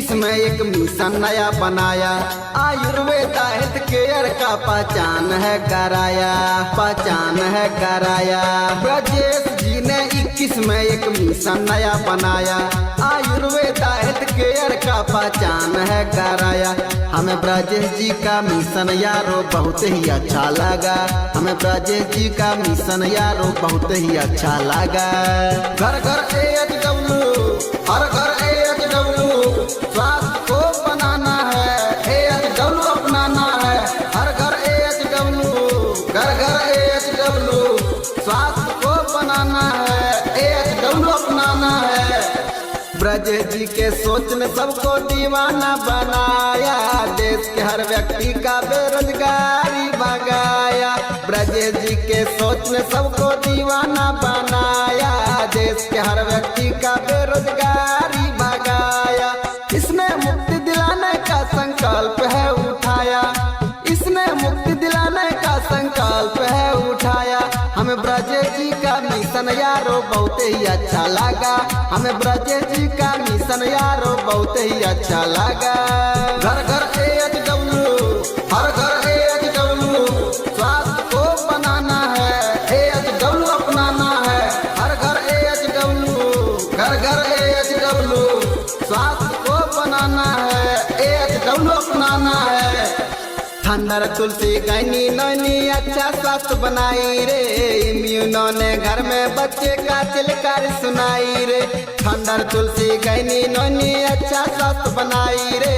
21 में एक मिशन नया बनाया, आयुर्वेद हेल्थ केयर का पहचान है कराया, पहचान है कराया। ब्रजेश जी ने 21 में एक मिशन नया बनाया, आयुर्वेद हेल्थ केयर का पहचान है कराया। हमें ब्रजेश जी का मिशन यारो बहुत ही अच्छा लगा, हमें ब्रजेश जी का मिशन यारो बहुत ही अच्छा लगा। घर घर AHW, हर घर AHW, स्वास्थ्य को बनाना है, AHW अपनाना है। हर घर AHW, घर घर AHW, स्वास्थ्य को बनाना है, AHW अपनाना है। ब्रजेश जी के सोच ने सबको दीवाना बनाया, देश के हर व्यक्ति का बेरोजगारी भगाया। ब्रजेश जी के सोच ने सबको दीवाना बनाया, देश के हर व्यक्ति का बेरोजगारी भगाया। इसने मुक्ति दिलाने का संकल्प है उठाया, इसने मुक्ति दिलाने का संकल्प है उठाया। हमें ब्रजेश जी का मिशन यारो बहुत ही अच्छा लगा, हमें ब्रजेश जी का मिशन यारो बहुत ही अच्छा लगा। घर घर AHW, हर घर AHW, स्वास्थ्य को बनाना है, AHW अपनाना है। हर घर AHW, घर घर AHW, स्वास्थ्य को बनाना है, AHW अपनाना है। ठंडर तुलसी गैनी नैनी अच्छा स्वास्थ्य बनाई रे, इम्यूनो ने घर में बच्चे का चिलकार सुनाई रे। ठंडर तुलसी गैनी नैनी अच्छा स्वास्थ्य बनाई रे,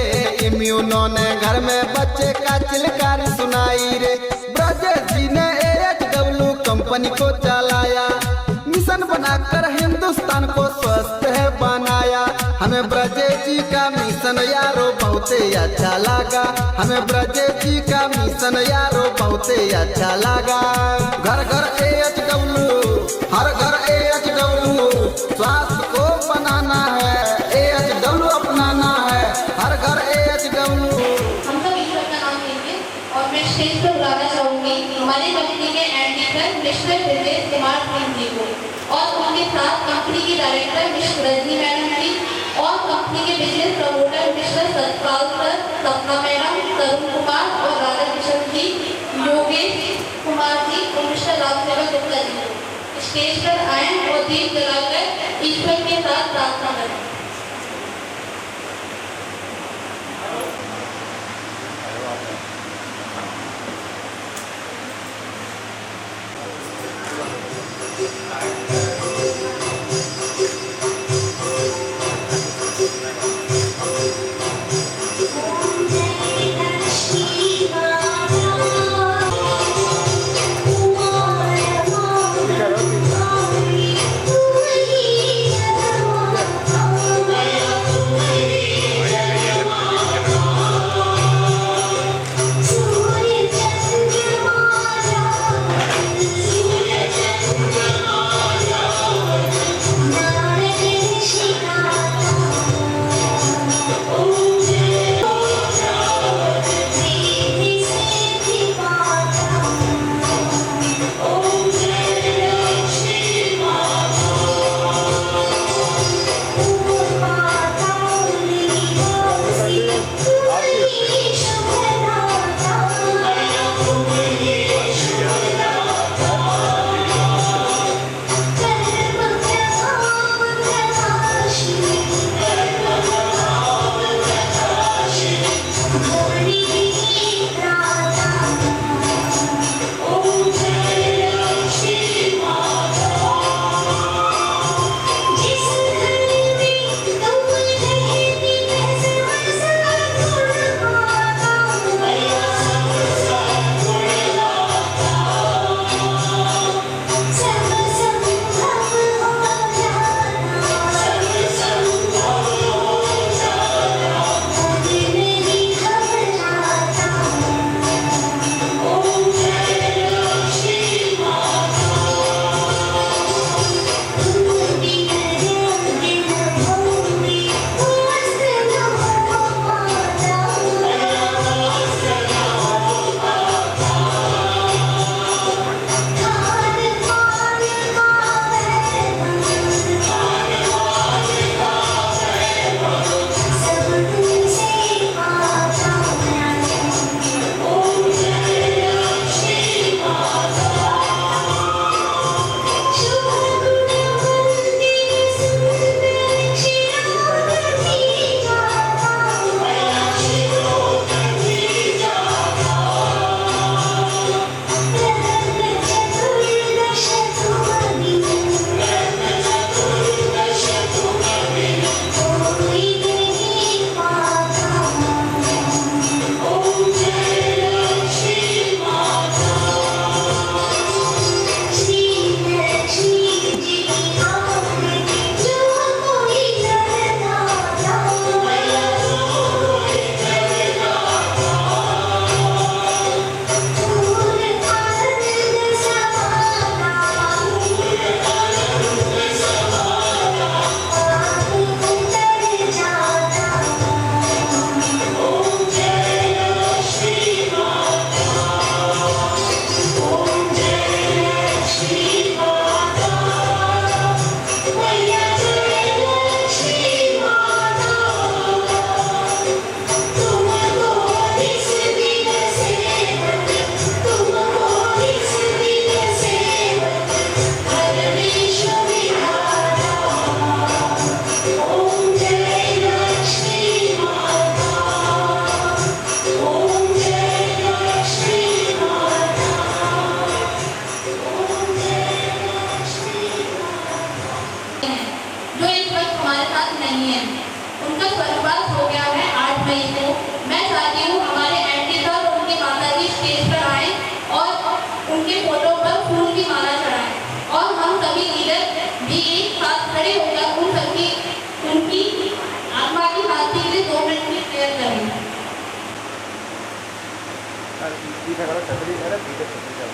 इम्यूनो ने घर में बच्चे का चिलकार सुनाई रे। ब्रजेश जी ने AHW कंपनी को चलाया, मिशन बनाकर हिंदुस्तान को स्वस्थ है बनाया। हमें ब्रजेश जी का मिशन यारो बहुत ही अच्छा लगा, हमें ब्रजेश जी का मिशन यारो बहुत ही अच्छा लगा। घर घर AHW, हर घर AHW, स्वास्थ्य को बनाना है, AHW अपनाना है। हर घर AHW। हम सब ईश्वर का नाम लेंगे और मैं स्टेज पर बुलाना चाहूंगी हमारे कंपनी के एडमिन मिस्टर ब्रजेश कुमार सिंह जी को, और उनके साथ कंपनी की डायरेक्टर मिस रजनी मैडम जी, और कंपनी के business promoter mister Satpal sir, सपना मैडम, तरुण कुमार और राधा किशन जी, योगेश कुमार जी और मिस्टर रामसेवक गुप्ता जी स्टेज पर आए और दीप जलाकर ईश्वर के साथ प्रार्थना करें। सीधा करो, छतरी करो, सीधे छतरी करो।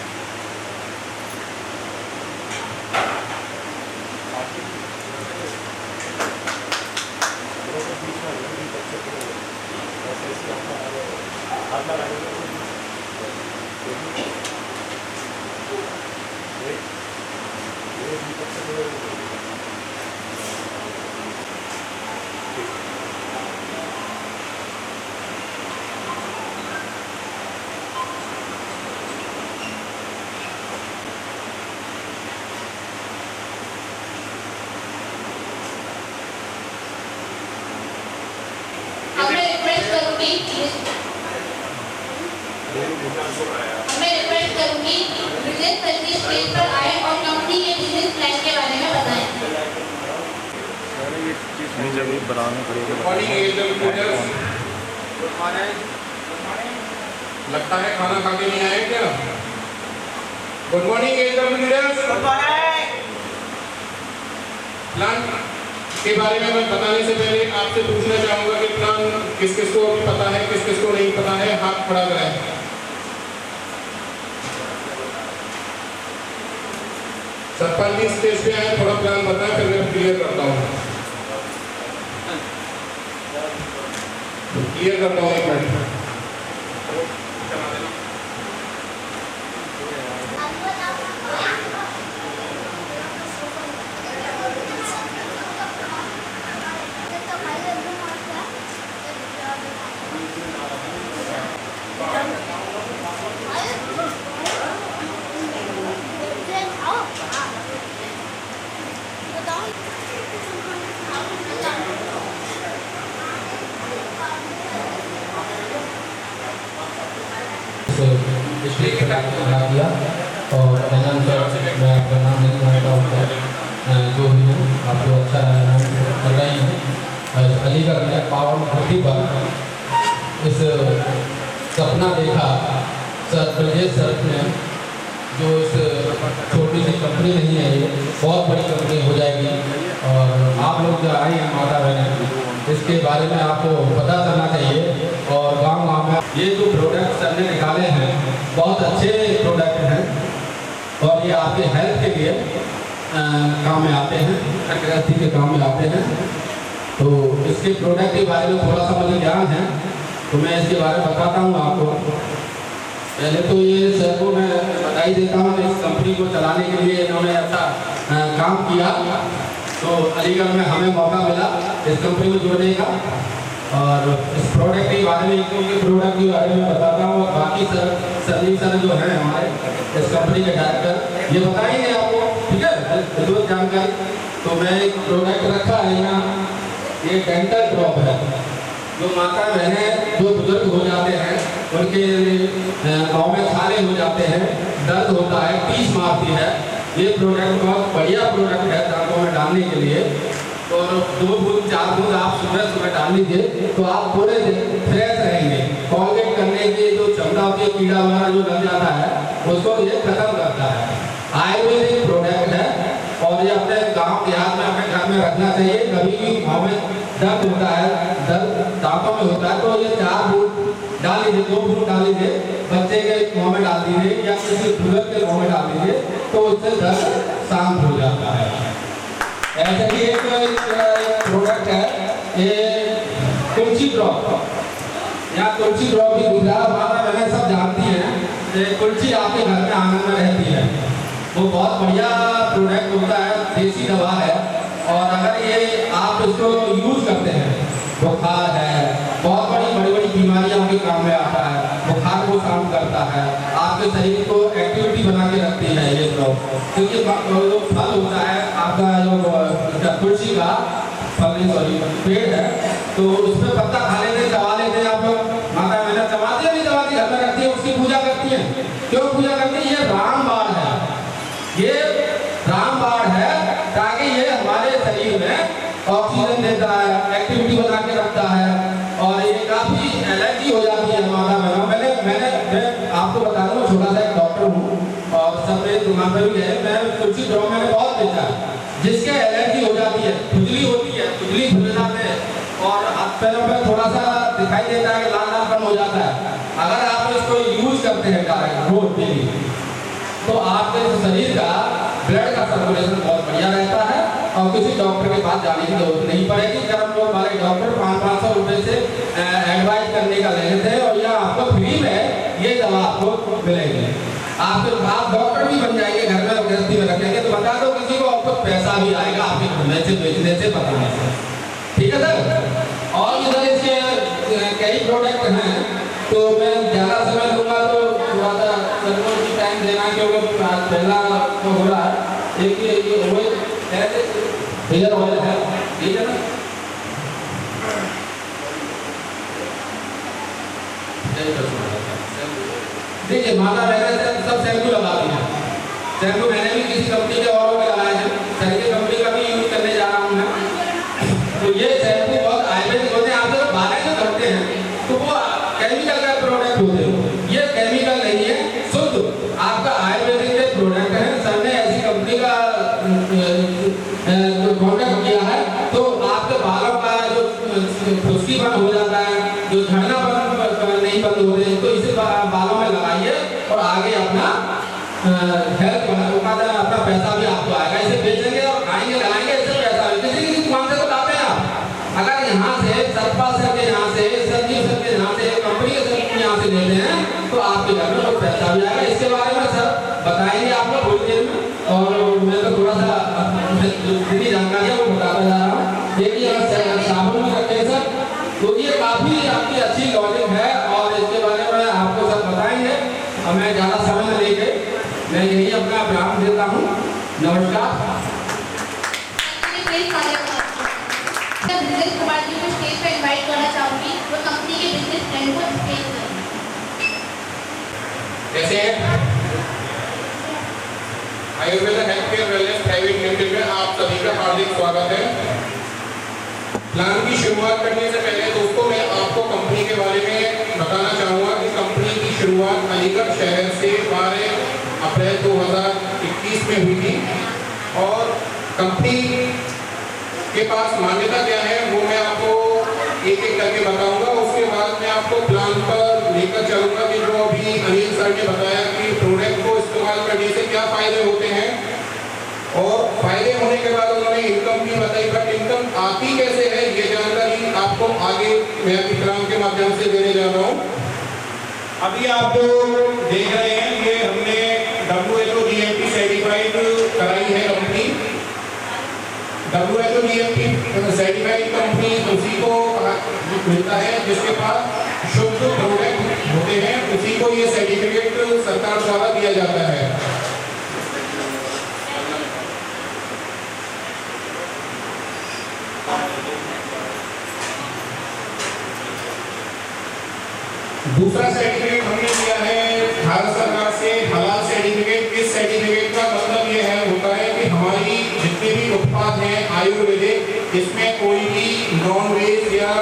मैं रिक्वेस्ट करूंगी विजय सर जी स्टेज पर आए और कंपनी के बिजनेस प्लान के बारे में बताएं। लगता है खाना खा के नहीं आए क्या? Good morning leaders. प्लान के बारे में मैं बताने से पहले आपसे पूछना चाहूंगा कि प्लान किस किस को पता है, किस किस को नहीं पता है, हाथ खड़ा करें। सरपंच जी स्टेज पे आए, थोड़ा प्लान बताएं, फिर मैं क्लियर करता हूँ। क्लियर करता हूँ, एक मिनट। इसलिए बना दिया और मैं आपका नाम नहीं जानता हूँ, जो भी है आपको अच्छा कर रही हैं। अलीगढ़ में पावन धरती पर इस सपना देखा सर ब्रजेश सर ने, जो इस छोटी सी कंपनी नहीं है, ये बहुत बड़ी कंपनी हो जाएगी। और आप लोग जो आए हैं माता बहन, इसके बारे में आपको पता करना चाहिए। और गांव-गांव में ये जो प्रोडक्ट सर ने निकाले हैं बहुत अच्छे प्रोडक्ट हैं और ये आपके हेल्थ के लिए काम में आते हैं, गृहस्थी के काम में आते हैं। तो इसके प्रोडक्ट के बारे में थोड़ा सा मुझे ज्ञान है, तो मैं इसके बारे में बताता हूँ आपको। पहले तो ये सर को मैं बधाई देता हूँ कि इस कंपनी को चलाने के लिए इन्होंने अच्छा काम किया। तो अलीगढ़ में हमें मौका मिला इस कंपनी में जुड़ने का। और इस प्रोडक्ट के बारे में, प्रोडक्ट के बारे में बताता हूँ। और बाकी संजीव सर जो हैं हमारे इस कंपनी के डायरेक्टर, ये बताएंगे आपको, ठीक है, विद्युत जानकारी। तो मैं एक प्रोडक्ट रखा है यहाँ, ये डेंटल ड्रॉप है। जो माता बहनें जो बुजुर्ग हो जाते हैं, उनके गाँव में छाले हो जाते हैं, दर्द होता है, टीस मारती है, ये प्रोडक्ट बहुत बढ़िया प्रोडक्ट है दांतों में डालने के लिए। और 2 बूंद 4 बूंद आप सुबह सुबह डाल लीजिए तो आप पूरे दिन फ्रेश रहेंगे। कॉलगेट करने की जो क्षमता होती है, कीड़ा वगैरह जो लग जाता है, उसको ये खत्म करता है। आयुर्वेदिक प्रोडक्ट है और ये अपने गांव देहात में अपने घर में रखना चाहिए। कभी भी गाँव में दर्द होता है, दर्द दांतों में होता है, तो ये 4 बूंद डाल लीजिए, 2 बूंद डाल लीजिए, बच्चे के मुँह में डाल दीजिए या किसी बुजुर्ग के मुँह में डाल दीजिए, तो उससे दर्द शांत हो जाता है। ऐसे ही एक प्रोडक्ट है ये तुलसी ड्रॉप। यहाँ तुलसी ड्रॉप भी दिख रहा है, माता बहनें सब जानती हैं। तुलसी आपके घर में आंगन में रहती है, वो बहुत बढ़िया प्रोडक्ट होता है, देसी दवा है। और अगर ये आप इसको यूज करते हैं, बुखार है, बहुत बड़ी बड़ी बीमारियां आपके काम में आता है, बुखार को शांत करता है, आपके शरीर को एक्टिविटी बना के रखती है ये ड्रॉप। क्योंकि जो फल होता है आपका, जो तुलसी का फल पेड़ है, तो उसमें पत्ता खा लेते, दबा लेते हैं आप लोग। माता बहनें दबाती है, नहीं दबाती, घर में रखती है, उसकी पूजा करती है। क्यों पूजा करती है? ये रामबाण है, ये रामबाण है, ताकि ये हमारे शरीर में ऑक्सीजन देता है, एक्टिविटी बना के रखता है। और ये काफी एलर्जी हो जाती है माता बहनों। मैं आपको बता दूं, छोटा सा एक डॉक्टर हूँ और सब मेरे दिमाग में भी है, मैं तुलसी ड्रॉप मैंने बहुत देखा है, जिसके एलर्जी हो जाती है, खुजली होती है, खुजली खुजला में और हाथ पैरों में थोड़ा सा दिखाई देता है, लाल लालपन हो जाता है। अगर आप इसको यूज करते हैं डायरेक्ट रोज डेली, तो आपके शरीर का ब्लड का सर्कुलेशन बहुत बढ़िया रहता है और किसी डॉक्टर के पास जाने की जरूरत नहीं पड़ेगी। जब लोग हमारे डॉक्टर 500-500 रुपए से एडवाइस करने का ले लेते हैं और यह आपको फ्री में ये दवा आपको मिलेगी। आप डॉक्टर भी बन जाएंगे, घर में गृहस्थी में रखेंगे तो बता दो किसी को, आपको पैसा भी आएगा आपके घूमने से, बेचने से, बताने से। ठीक है सर। और इधर इसके कई प्रोडक्ट हैं, तो मैं ज़्यादा समय लूँगा तो थोड़ा सा सर्वर की टाइम देना, क्योंकि पहला तो हो रहा है। एक ये ऑयल है, हेयर ऑयल है, ठीक है ना। देखिए माता बहन सब शैम्पू लगाती हैं। शैम्पू मैंने भी किसी कंपनी के औरों के लगाए हैं, सर की कंपनी का भी यूज करने जा रहा हूँ मैं। तो ये शैम्पू बहुत आयुर्वेदिक होते हैं। आप जब बालें जो धोते हैं तो वो केमिकल का प्रोडक्ट होते हैं, ये केमिकल नहीं है, शुद्ध आपका आयुर्वेदिक के प्रोडक्ट है। सर ने ऐसी कंपनी का प्रोडक्ट किया है, तो आपके बालों का जो खुश्की बंद हो जाता है, जो झड़ना नहीं बंद होते, तो इसे बालों में लगाइए और आगे अपना हेल्थ अपना पैसा भी आपको आएगा। इसे बेचेंगे और खाएंगे लगाएंगे, इससे पैसा किसी किसी दुकान से तो लाते हैं आप। अगर यहाँ से सतपा सर के यहाँ से, संजीव सर के यहाँ से, कंपनी के सर यहाँ से लेते हैं तो आपके घर में कुछ पैसा भी आएगा। इसके बारे में सर बताएंगे आपको थोड़ी देर में, और मैं तो थोड़ा सा जितनी जानकारी है वो बताता जा रहा हूँ। देखिए अगर साबुन में रखें सर, तो ये काफ़ी आपकी अच्छी लॉजिक है और इसके बारे में आपको सब बताएंगे। और मैं ज़्यादा समय न लेके मैं यही अपना विराम देता हूँ। नमस्कार। बिजनेस कुमार जी को स्टेज पर इनवाइट करना चाहूँगी, वो कंपनी के बिजनेस प्लान को स्टेज पर। जैसे Ayurveda health care wellness private limited में आप सभी का हार्दिक स्वागत है। प्लान की शुरुआत करने से पहले दोस्तों मैं आपको कंपनी के बारे में बताना चाहूँगा कि कंपनी की शुरुआत अलीगढ़ शहर से 12 अप्रैल 2021 में हुई थी और कंपनी के पास मान्यता क्या है वो मैं आपको एक एक करके बताऊंगा। उसके बाद मैं आपको प्लान पर लेकर चलूंगा कि जो अभी अनिल सर ने बताया कि प्रोडक्ट को इस्तेमाल करने से क्या फायदे होते हैं, और फायदे होने के बाद उन्होंने इनकम भी बताई, बट इनकम आती कैसे है ये जानकारी आपको आगे मैं प्लान के माध्यम से देने जा रहा हूँ। अभी आप जो देख रहे हैं ये हमने WHO GMP सर्टिफाइड कराई है company. WHO GMP certified company उसी को मिलता है जिसके पास शुद्ध प्रोडक्ट होते हैं, उसी को ये सर्टिफिकेट सरकार द्वारा दिया जाता है। दूसरा सर्टिफिकेट हमने लिया है भारत सरकार से, हलाल सर्टिफिकेट। इस सर्टिफिकेट का मतलब ये है होता है कि हमारी जितने भी उत्पाद हैं आयुर्वेदिक, इसमें कोई भी नॉन वेज या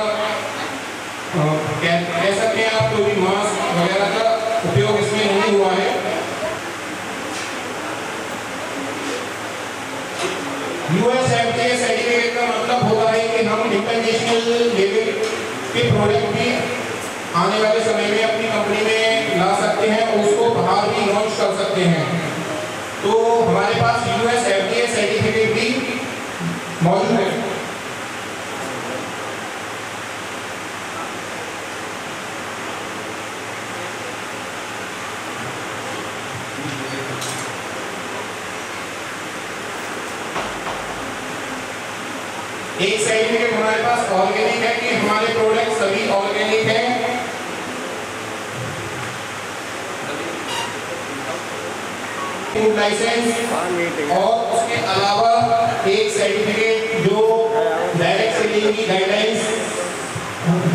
कह सकते हैं आप कोई भी मांस वगैरह का उपयोग इसमें नहीं हुआ है। USFDA सर्टिफिकेट का मतलब होता है कि हम इंटरनेशनल लेवल के प्रोडक्ट भी आने वाले समय में अपनी कंपनी में ला सकते हैं और उसको बाहर भी लॉन्च कर सकते हैं। तो हमारे पास USFDA सर्टिफिकेट भी मौजूद है। एक सर्टिफिकेट हमारे पास ऑर्गेनिक है कि हमारे प्रोडक्ट सभी ऑर्गेनिक हैं। लाइसेंस और उसके अलावा एक सर्टिफिकेट जो डायरेक्ट सेलिंग की गाइडलाइंस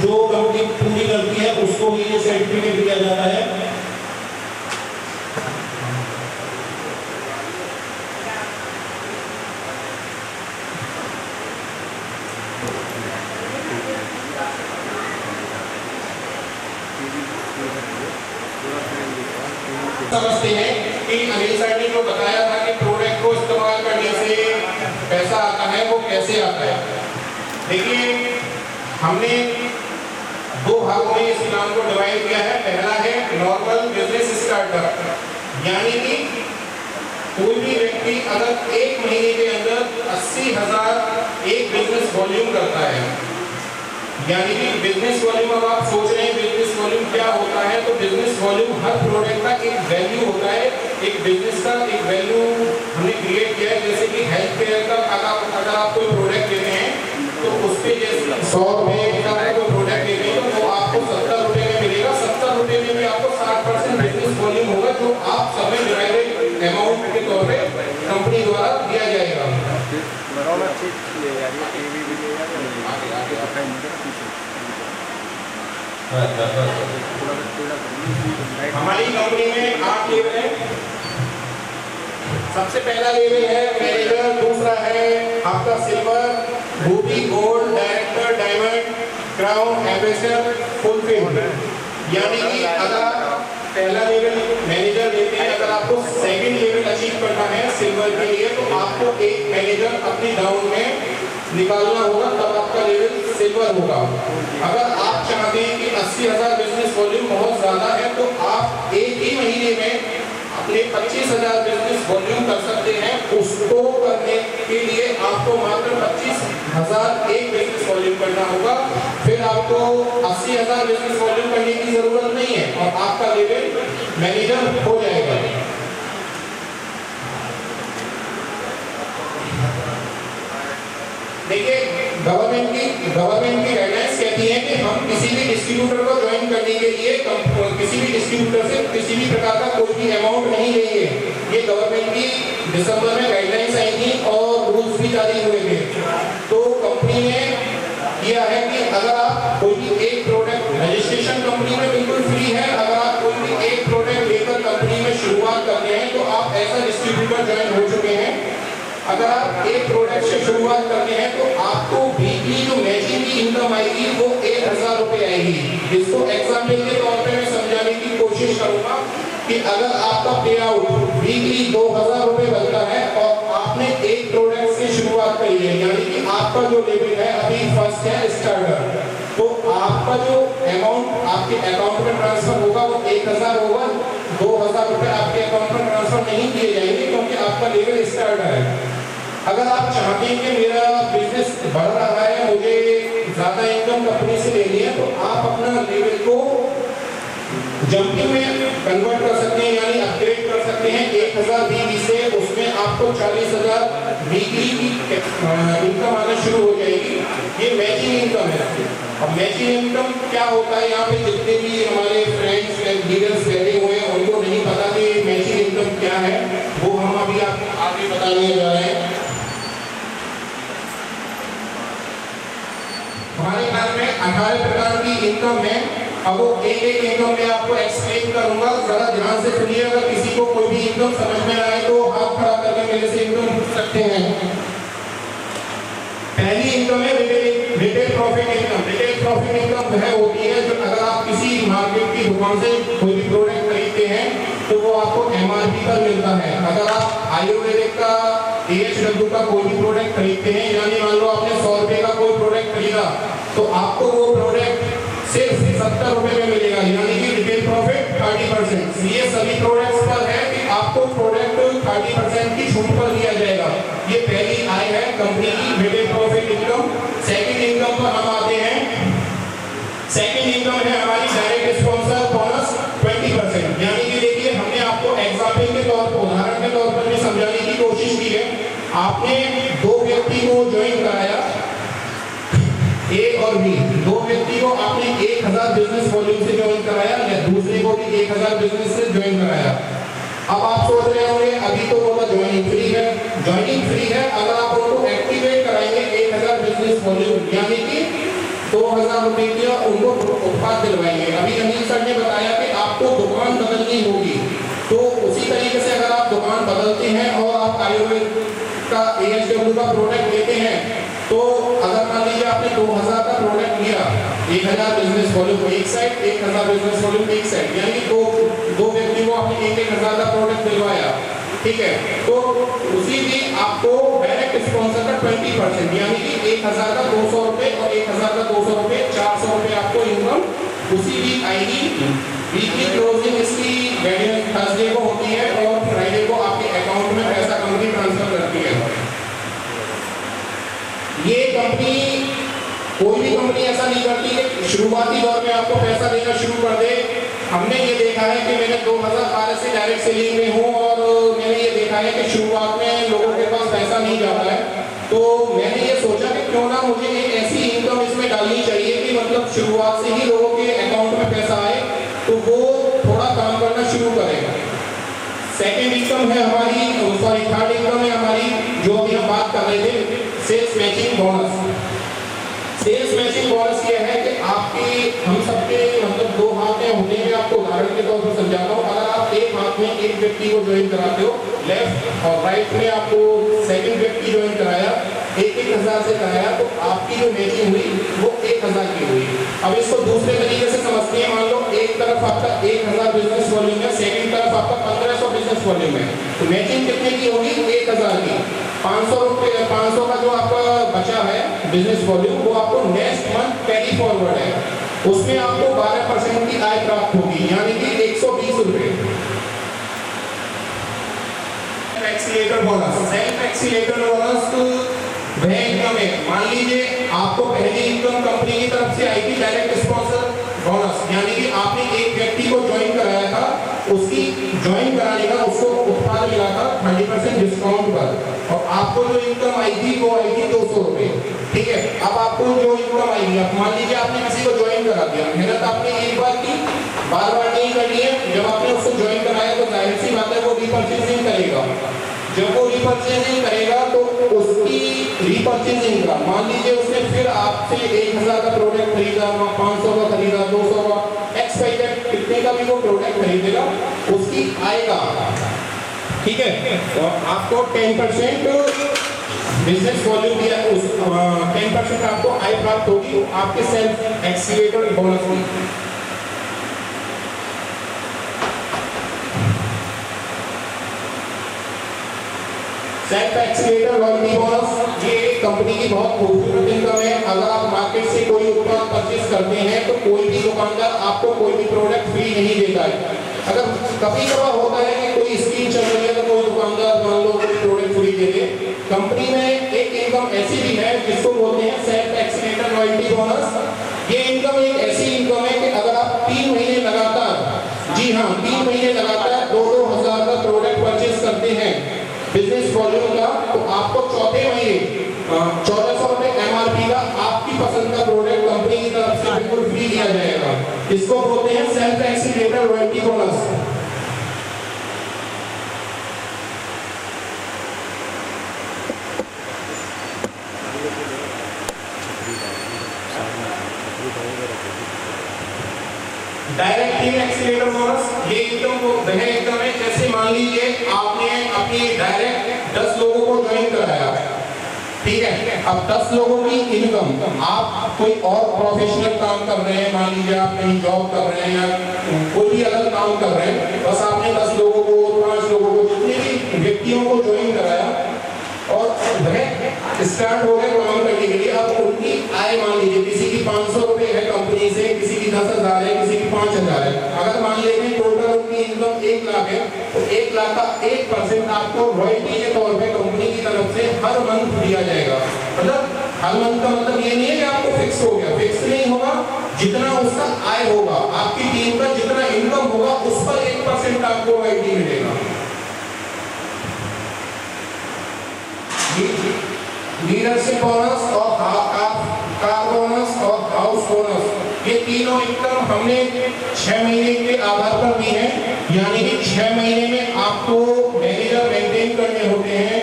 जो कंपनी पूरी करती है उसको भी ये सर्टिफिकेट दिया जाता है। समझते हैं कि अनिल सर ने जो बताया था कि प्रोडक्ट को इस्तेमाल करने से पैसा आता है वो कैसे आता है। देखिए हमने 2000 भागों में इस प्लान को डिवाइड किया है। पहला है नॉर्मल बिजनेस स्टार्टअप, यानी कि कोई भी व्यक्ति अगर एक महीने के अंदर 80,000 एक बिजनेस वॉल्यूम करता है, यानी कि बिजनेस वॉल्यूम, अब आप सोच रहे हैं बिजनेस वॉल्यूम क्या होता है, तो बिजनेस वॉल्यूम हर प्रोडक्ट का एक वैल्यू होता है, एक बिजनेस का एक वैल्यू हमने क्रिएट किया है। जैसे कि हेल्थ केयर का अगर आप कोई प्रोडक्ट लेते हैं तो उस पर जैसे 100 रुपये का कोई प्रोडक्ट लेते हैं तो वो आपको 70 रुपये में मिलेगा। 70 रुपये में भी आपको 60% बिजनेस वॉल्यूम होगा, जो आप समय डिवाइडेड अमाउंट के तौर पर कंपनी द्वारा दिया जाएगा। हमारी कंपनी में 8 लेवल है। सबसे पहला लेवल है मैनेजर, दूसरा है आपका silver, Ruby, gold, director, diamond, crown, ambassador, fulfil. यानी कि अगर पहला लेवल मैनेजर लेते हैं, अगर आपको सेकंड लेवल अचीव करना है सिल्वर के लिए, तो आपको एक मैनेजर अपनी डाउन में निकालना होगा, तब आपका लेवल सिल्वर होगा। अगर आप चाहते हैं कि 80,000 बिजनेस वॉल्यूम बहुत ज़्यादा है, तो आप एक ही महीने में अपने 25,000 बिजनेस वॉल्यूम कर सकते हैं। उसको करने के लिए आपको मात्र 25,000 एक बिजनेस वॉल्यूम करना होगा, फिर आपको 80,000 बिजनेस वॉल्यूम करने की जरूरत नहीं है और आपका लेवल मैनेजर हो जाएगा। देखिए, गवर्नमेंट की गाइडलाइंस कहती है कि हम किसी भी डिस्ट्रीब्यूटर को ज्वाइन करने के लिए किसी भी डिस्ट्रीब्यूटर से किसी भी प्रकार का कोई भी अमाउंट नहीं लेंगे। ये गवर्नमेंट की दिसंबर में गाइडलाइंस आई थी और रूल्स भी जारी हुए थे। तो कंपनी ने किया है कि अगर आप कोई भी एक प्रोडक्ट, रजिस्ट्रेशन कंपनी में बिल्कुल फ्री है, अगर आप कोई भी एक प्रोडक्ट लेकर कंपनी में शुरुआत करते हैं तो आप ऐसा डिस्ट्रीब्यूटर ज्वाइन हो चुके हैं। अगर आप एक प्रोडक्ट से शुरुआत करते हैं तो आपको वीकली जो मैचिंग की इनकम आएगी वो 1,000 रुपये आएगी। इसको एग्जाम्पल के तौर पे मैं समझाने की कोशिश करूंगा कि अगर आपका पे आउट वीकली 2,000 रुपये बनता है और आपने एक प्रोडक्ट से शुरुआत करी है, यानी कि आपका जो लेवल है अभी फर्स्ट है स्टार्टर, तो आपका जो अमाउंट आपके अकाउंट में ट्रांसफर होगा वो 1,000 होगा। 2,000 रुपये आपके अकाउंट में ट्रांसफर नहीं किए जाएंगे क्योंकि आपका लेवल स्टार्टर है। अगर आप चाहते हैं कि मेरा बिजनेस बढ़ रहा है, मुझे ज़्यादा इनकम कंपनी से लेनी है, तो आप अपना लेवल को जंपिंग में कन्वर्ट कर सकते हैं, यानी अपग्रेड कर सकते हैं। 1,000 वीकली से उसमें आपको 40,000 वीकली की इनकम आना शुरू हो जाएगी। ये मैचिंग इनकम है। अब मैचिंग इनकम क्या होता है, यहाँ पे जितने भी हमारे फ्रेंड्स लीडर्स बैठे हुए हैं उनको नहीं पता कि मैचिंग इनकम क्या है, वो हम अभी आपको आगे बताने जा रहे हैं। हमारे घर में 18 प्रकार की इनकम है। अब वो एक एक इनकम में आपको एक्सप्लेन करूंगा, जरा ध्यान से सुनिए। अगर किसी को कोई भी इनकम समझ में आए तो हाथ खड़ा करके मेरे से इनकम पूछ सकते हैं। पहली इनकम है retail profit income. Retail profit income वह होती है जो अगर आप किसी मार्केट की दुकान से कोई भी प्रोडक्ट खरीदते हैं तो वो आपको MRP पर मिलता है। अगर आप आयुर्वेदिक का AHW का कोई भी प्रोडक्ट खरीदते हैं, यानी मान लो आपने 100 रुपये का कोई प्रोडक्ट खरीदा तो आपको वो प्रोडक्ट सिर्फ 70 रुपये में मिलेगा, यानी कि रिटेल प्रॉफिट 30%। ये सभी प्रोडक्ट्स पर है कि आपको प्रोडक्ट 30% की छूट पर दिया जाएगा। ये पहली आय है कंपनी की, retail profit income. Second income पर हम आते हैं। सेकंड इनकम है हमारी डायरेक्ट स्पॉन्सर बोनस 20%। यानी कि देखिए, हमने आपको एग्जाम्पल के तौर पर, उदाहरण के तौर पर भी समझाने की कोशिश की है। आपने 2 व्यक्ति को ज्वाइन कराया, ए और बी, 2 व्यक्ति को आपने 1,000 बिजनेस वॉल्यूम से ज्वाइन कराया या दूसरे को भी 1,000 बिजनेस से ज्वाइन कराया। अब आप सोच रहे होंगे अभी तो बोला ज्वाइनिंग फ्री है। ज्वाइनिंग फ्री है, अगर आप उनको एक्टिवेट कराएंगे 1,000 बिजनेस वॉल्यूम, यानी कि 2,000 रुपये की उनको उत्पाद दिलवाएंगे। अभी अनिल सर ने बताया कि आपको दुकान बदलनी होगी, तो उसी तरीके से अगर आप दुकान बदलते हैं और आप आयुर्वेद का AHW का प्रोडक्ट लेते हैं, तो अगर मान लीजिए आपने 2,000 का प्रोडक्ट लिया, 1,000 बिजनेस वॉल्यूम एक साइड, 1,000 बिजनेस वॉल्यूम एक साइड, यानी दो व्यक्ति को आपने 1,000 का प्रोडक्ट दिलवाया, ठीक है। तो उसी में आपको डायरेक्ट स्पॉन्सर का 20%, यानी कि 1,000 का 200 रुपये और 1,000 का 200 रुपये, 400 रुपये आपको इनकम उसी वीक आएगी। वीकली क्लोजिंग इसकी थर्सडे को होती है और फ्राइडे को आपके अकाउंट में पैसा कंपनी ट्रांसफर करती है। ये कंपनी, कोई भी कंपनी ऐसा नहीं करती कि शुरुआती दौर में आपको पैसा देना शुरू कर दे। हमने ये देखा है कि मैंने 2012 से डायरेक्ट सेलिंग में हूँ और मैंने ये देखा है कि शुरुआत में लोगों के पास पैसा नहीं जाता है, तो मैंने ये सोचा कि क्यों ना मुझे एक ऐसी इनकम इसमें डालनी चाहिए कि मतलब शुरुआत से ही लोगों के अकाउंट में पैसा आए तो वो थोड़ा काम करना शुरू करेगा। सेकेंड इनकम है हमारी, सॉरी थर्ड इनकम है हमारी, जो अभी हम बात कर रहे थे, sales matching bonus. Sales matching bonus ये है कि आपके, हम सबके मतलब दो हाथ में होते हैं। आपको उदाहरण के तौर पर समझाता हूँ। अगर आप एक हाथ में एक व्यक्ति को ज्वाइन कराते हो, लेफ्ट और राइट में आपको सेकंड व्यक्ति ज्वाइन कराया, 1,000 से कराया, तो आपकी जो मैचिंग हुई वो 1,000 की हुई। अब इसको दूसरे तरीके से समझते हैं। मान लो एक तरफ आपका 1,000 बिजनेस वॉल्यूम है, सेकंड तरफ आपका 1,500 बिजनेस वॉल्यूम है, तो मैचिंग कितने की होगी? 1,000 की। 500 का जो आपका बचा है बिजनेस वॉल्यूम, वो आपको नेक्स्ट मंथ कैरी फॉरवर्ड है, उसमें आपको 12% की आय प्राप्त होगी, यानी कि 120 रुपए। Accelerator bonus, self accelerator bonus वह इनकम है, मान लीजिए आपको पहली इनकम कंपनी की तरफ से आई थी डायरेक्ट स्पॉन्सर बोनस, यानी कि आपने एक व्यक्ति को ज्वाइन कराया था, उसकी ज्वाइन कराने का उसको उत्पाद मिला था 30% डिस्काउंट पर, और आपको जो इनकम आई थी वो आई थी 200 रुपए। ठीक है, अब आपको जो इनकम आएगी, अब मान लीजिए आपने किसी को ज्वाइन करा दिया, मेहनत आपने एक बार की, बार बार नहीं करनी है। जब आपने उसको ज्वाइन कराया तो जाहिर सी बात है वो रीपरचेजिंग करेगा। जब वो रीपरचेजिंग करेगा तो उसकी रीपरचेजिंग का, मान लीजिए उसने फिर आपसे 1,000 का प्रोडक्ट खरीदा, 500 का खरीदा, 200 का, XYZ कितने का भी वो प्रोडक्ट खरीदेगा, उसकी आएगा। ठीक है, और आपको 10% बिजनेस वॉल्यूम दिया, उस 10% आपको आय प्राप्त होगी आपके सेल्फ एक्सीलेटर बोनस में। सेल्फ एक्सीलेटर रॉयल्टी बोनस ये कंपनी की बहुत खूबसूरत इनकम है। अगर आप मार्केट से कोई उत्पाद परचेज करते हैं तो कोई भी दुकानदार आपको कोई भी प्रोडक्ट फ्री नहीं देता है। अगर कभी कभार होता है कि कोई स्कीम चल रही है तो कोई दुकानदार मान लो कोई प्रोडक्ट फ्री दे दे। कंपनी में एक इनकम ऐसी भी है जिसको बोलते हैं सेल्फ एक्सीलेटर रॉयल्टी बोनस। ये इनकम एक ऐसी इनकम है कि अगर आप 3 महीने लगातार, जी हाँ 3 महीने लगातार 2-2 हजार का प्रोडक्ट परचेज करते हैं बिजनेस वॉल्यूम का, तो आपको चौथे महीने 1,400 रुपए MRP का आपकी पसंद का प्रोडक्ट कंपनी की तरफ से बिल्कुल फ्री दिया जाएगा। इसको बोलते हैं self accelerator royalty bonus. Direct accelerator bonus ये इनकम वह इनकम है, जैसे मान लीजिए आपने अपनी डायरेक्ट 10 लोगों को ज्वाइन कराया, ठीक है, अब 10 लोगों की इनकम, आप कोई और प्रोफेशनल काम कर रहे हैं, मान लीजिए आप कहीं जॉब कर रहे हैं या कोई भी अलग काम कर रहे हैं, बस आपने 10 लोगों को, 5 लोगों को, जितने भी व्यक्तियों को ज्वाइन कराया और वह स्टार्ट हो गए काम करने के लिए। अब उनकी आय मान लीजिए किसी की 500 रुपए है कंपनी से, किसी की 10,000 है, किसी की 5,000 है। अगर मान लेते हैं टोटल उनकी इनकम 1 लाख है तो 1 लाख का 1% आपको रॉयल्टी के तौर पे कंपनी की तरफ से हर मंथ दिया जाएगा। मतलब हर मंथ का मतलब ये नहीं है कि आपको फिक्स हो गया, फिक्स नहीं होगा, जितना उसका आय होगा, आपकी टीम का जितना इनकम होगा उस पर 1% आपको रॉयल्टी मिलेगा। लीडरशिप बोनस और कार बोनस और हाउस बोनस, ये तीनों इनकम हमने 6 महीने के आधार पर दी है, यानी कि 6 महीने में आपको मैनेजर मेंटेन करने होते हैं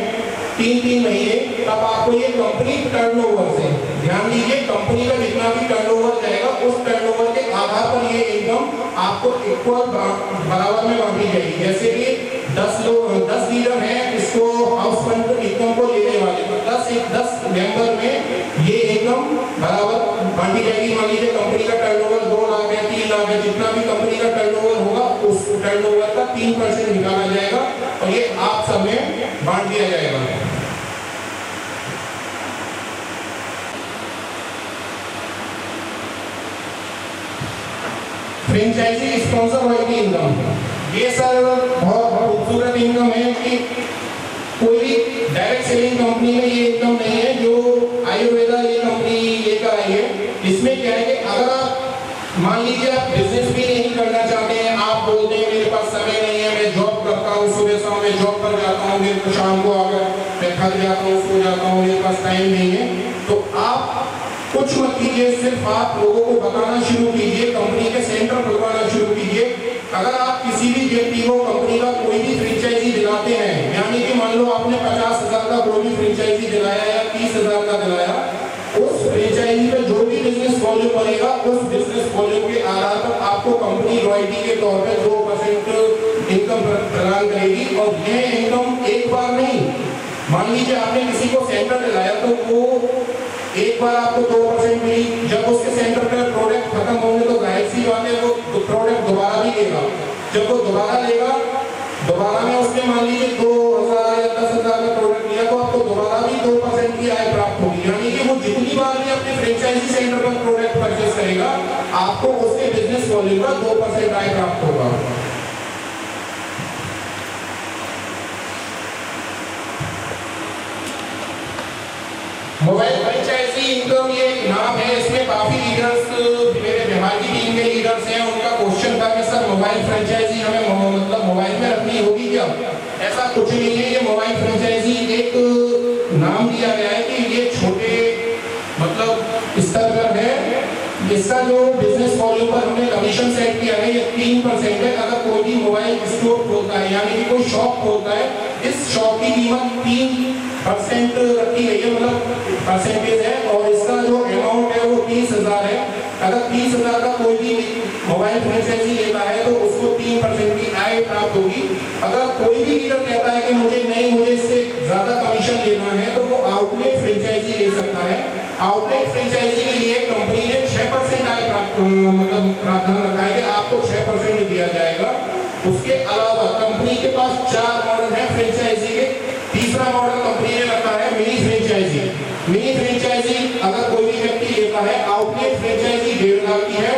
3-3 महीने, तब आपको ये कंपनी टर्नओवर से, ध्यान दीजिए कंपनी का जितना भी टर्नओवर जाएगा उस टर्नओवर के आधार पर ये इनकम आपको इक्वल बराबर में बांटी जाएगी। जैसे कि 10 लीडर हैं, इसको हाउस फंड इनकम को लेने वाले, तो 10 मेंबर में ये इनकम बराबर बांटी जाएगी। मान लीजिए कंपनी का टर्नओवर 2 लाख है, 3 लाख है, जितना भी कंपनी का टर्नओवर होगा उस टर्नओवर का 3% निकाला जाएगा और ये आप सब में बांट दिया जाएगा। फ्रेंचाइजी स्पॉन्सर रॉयल्टी इनकम, ये सर बहुत खूबसूरत इनकम है कि कोई भी डायरेक्ट सेलिंग कंपनी में ये इनकम नहीं है जो आयुर्वेदा ये कंपनी लेकर आई है। इसमें क्या है कि अगर आप मान लीजिए आप बिजनेस भी नहीं करना चाहते हैं, आप बोलते हैं मेरे पास समय नहीं है, मैं जॉब करता हूँ, सुबह शाम मैं जॉब पर जाता हूँ, मेरे को शाम को आकर मैं थक जाता हूँ, सो जाता हूँ, मेरे पास टाइम नहीं है, तो आप कुछ मत कीजिए, सिर्फ आप लोगों को बताना शुरू कीजिए, कंपनी के सेंटर खुलवाना शुरू कीजिए। अगर आप किसी भी व्यक्ति को कंपनी का कोई भी फ्रेंचाइजी दिलाते हैं, यानी कि मान लो आपने 50,000 का कोई भी फ्रेंचाइजी दिलाया या 30,000 का दिलाया, उस फ्रेंचाइजी में जो भी बिजनेस वॉल्यूम बनेगा उस बिजनेस वॉल्यूम के आधार पर आपको कंपनी रॉयल्टी के तौर पे 2% इनकम प्रदान करेगी। और यह इनकम एक बार नहीं, मान लीजिए आपने किसी को सेंटर दिलाया तो वो एक बार आपको 2% मिली, जब उसके सेंटर पे प्रोडक्ट खत्म होंगे तो जाहिर सी बात है वो प्रोडक्ट दोबारा भी लेगा, जब वो दोबारा लेगा, दोबारा में उसने मान लीजिए 2,000 या 10,000 का प्रोडक्ट लिया तो आपको दोबारा भी 2% की आय प्राप्त होगी। यानी कि वो जितनी बार भी अपने फ्रेंचाइजी सेंटर पर प्रोडक्ट परचेस करेगा आपको उसके बिजनेस वॉल्यूम का 2% आय प्राप्त होगा। मोबाइल फ्रेंचाइजी इनकम ये नाम है, इसमें काफी लीडर्स मेरे बिहार की टीम के लीडर्स हैं, उनका क्वेश्चन था कि सर मोबाइल फ्रेंचाइजी हमें मतलब मोबाइल में रखनी होगी क्या? ऐसा कुछ नहीं है, ये मोबाइल फ्रेंचाइजी एक नाम दिया गया है कि ये छोटे मतलब स्तर पर है। इसका जो बिजनेस वॉल्यूम पर हमने कमीशन सेट किया है ये 3% है। अगर कोई भी मोबाइल स्टोर खोलता है यानी कि कोई शॉप खोलता है, इस शॉप की कीमत 3% रखी गई है, मतलब परसेंटेज है, और इसका जो अमाउंट है वो 30,000 है। अगर 30,000 का कोई भी मोबाइल फ्रेंचाइजी लेता है तो उसको 3% की आय प्राप्त होगी। अगर कोई भी लीडर कहता है कि मुझे नहीं, मुझे इससे ज्यादा कमीशन लेना है तो वो आउटलेट फ्रेंचाइजी ले सकता है। आउटलेट फ्रेंचाइजी के लिए कंपनी ने 6% आय मतलब प्रावधान रखा है कि आपको 6% दिया जाएगा। उसके अलावा कंपनी के पास 4 मॉडल है फ्रेंचाइजी के। तीसरा मॉडल कंपनी ने रखा है मिनी फ्रेंचाइजी। मिनी फ्रेंचाइजी अगर कोई भी व्यक्ति लेता है, आउटलेट फ्रेंचाइजी 1.5 लाख की है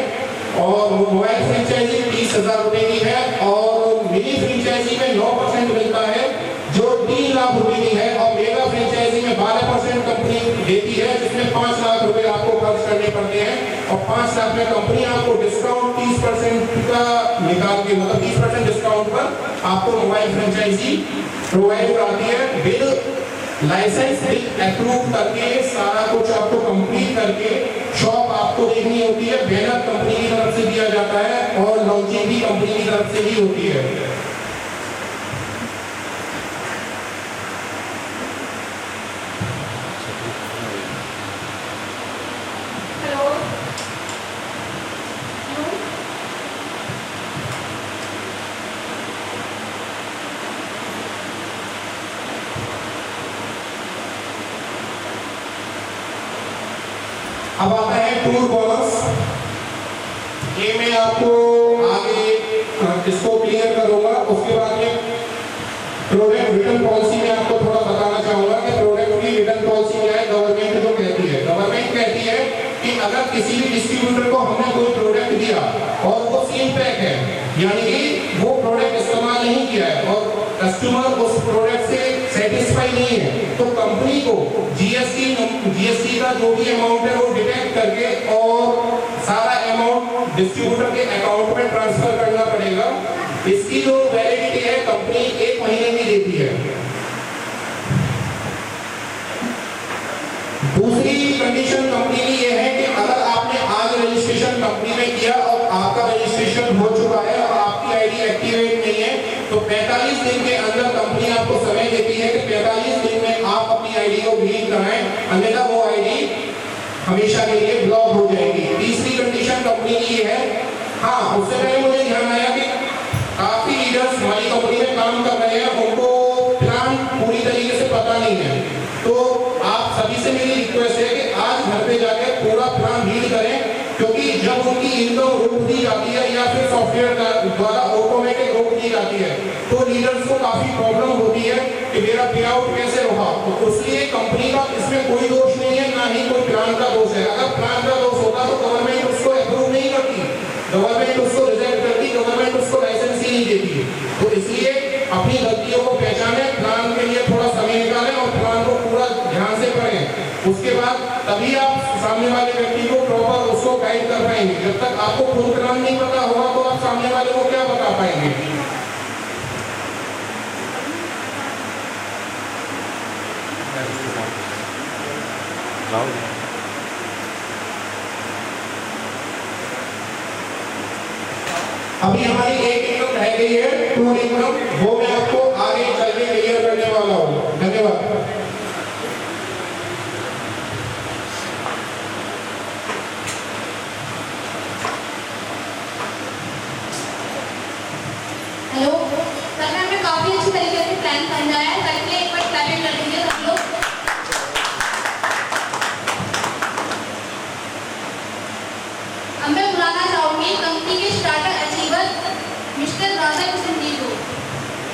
और मोबाइल फ्रेंचाइजी 30,000 रुपए की है, और मिनी फ्रेंचाइजी में 9% मिलता है जो 3 लाख रुपए की है, और मेगा फ्रेंचाइजी में 12% कंपनी देती है जिसमें 5 लाख रुपए आपको खर्च करने पड़ते हैं, और 5 लाख में कंपनी आपको डिस्काउंट 30% का निकाल के, मतलब 30% डिस्काउंट पर आपको मोबाइल फ्रेंचाइजी प्रोवाइड कराती है विद लाइसेंस, विद अप्रूव करके, सारा कुछ आपको कंप्लीट करके। शॉप आपको देखनी होती है, बैनर कंपनी की तरफ से दिया जाता है और लॉन्चिंग भी कंपनी की तरफ से ही होती है। अब आता है टूर बोनस। ये मैं आपको आगे इसको क्लियर करूंगा। उसके बाद में प्रोडक्ट रिटर्न पॉलिसी में आपको थोड़ा बताना चाहूंगा कि प्रोडक्ट की रिटर्न पॉलिसी क्या है। गवर्नमेंट जो कहती है, गवर्नमेंट कहती है कि अगर किसी भी डिस्ट्रीब्यूटर को हमने कोई प्रोडक्ट दिया और वो सील पैक है, यानी कि वो प्रोडक्ट इस्तेमाल नहीं किया है और कस्टमर उस प्रोडक्ट से सेटिस्फाई नहीं है, तो कंपनी को जीएसटी का जो भी अमाउंट है वो डिटेक्ट करके और सारा अमाउंट डिस्ट्रीब्यूटर के अकाउंट में ट्रांसफर करना पड़ेगा। इसकी जो वैलिडिटी है कंपनी 1 महीने की देती है। दूसरी कंडीशन कंपनी की ये है कि अगर आपने आज रजिस्ट्रेशन कंपनी में किया और आपका रजिस्ट्रेशन हो चुका है और आपकी आईडी एक्टिवेट नहीं है, तो 45 दिन के अंदर कंपनी आपको समय देती है कि 45 दिन में आप अपनी आईडी को डिलीट कराएं, अन्यथा वो आईडी हमेशा के लिए ब्लॉक हो जाएगी। तीसरी कंडीशन कंपनी की है, हाँ उससे पहले मुझे ध्यान आया कि काफी लीडर्स हमारी कंपनी में काम कर रहे हैं, उनको प्लान पूरी तरीके से पता नहीं है, तो आप सभी से मेरी रिक्वेस्ट है कि आज घर पे जाकर पूरा प्लान रीड करें, क्योंकि जब उनकी इनकम रोक दी जाती है या फिर सॉफ्टवेयर द्वारा ऑटोमेटिक रोक दी जाती है तो लीडर्स को काफी प्रॉब्लम होती है कि मेरा पे आउट कैसे होगा। तो इसलिए कंपनी का इसमें कोई दोष नहीं है, ना ही कोई प्लान का दोष है। अगर प्लान का दोष होता तो गवर्नमेंट उसको अप्रूव नहीं करती, गवर्नमेंट उसको जब तक आपको खुद का नाम नहीं पता होगा तो आप सामने वाले को क्या बता पाएंगे? अभी हमारी एक इनकम रह गई है, 2 इनकम, वो मैं आपको आगे चल के क्लियर करने वाला हूँ। धन्यवाद। हेलो सर, ने हमें काफी अच्छी तरीके से प्लान समझाया है। सर के लिए एक बार क्लैपिंग कर दीजिए सब लोग। अब मैं बुलाना चाहूंगी कंपनी के starter achiever mister Radha Krishna ji को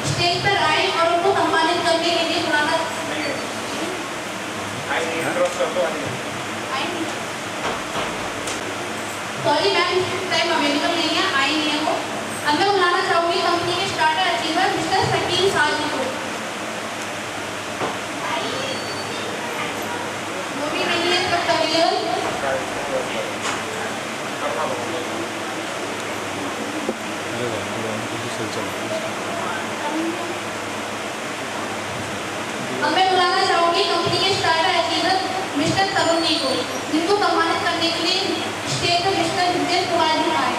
स्टेज पर आए और उनको सम्मानित करने के लिए बुलाना। सॉरी मैम, इस टाइम अवेलेबल नहीं है, आई नहीं है वो। अब मैं बुलाना चाहूंगी कंपनी के starter achiever mister Shakeel Sah ji को। वो भी नहीं है इस वक्त अवेलेबल। अब मैं बुलाना चाहूंगी कंपनी के starter achiever mister Tarun ji को, जिनको सम्मानित करने के लिए स्टेज पर मिस्टर विजय कुमार जी आए।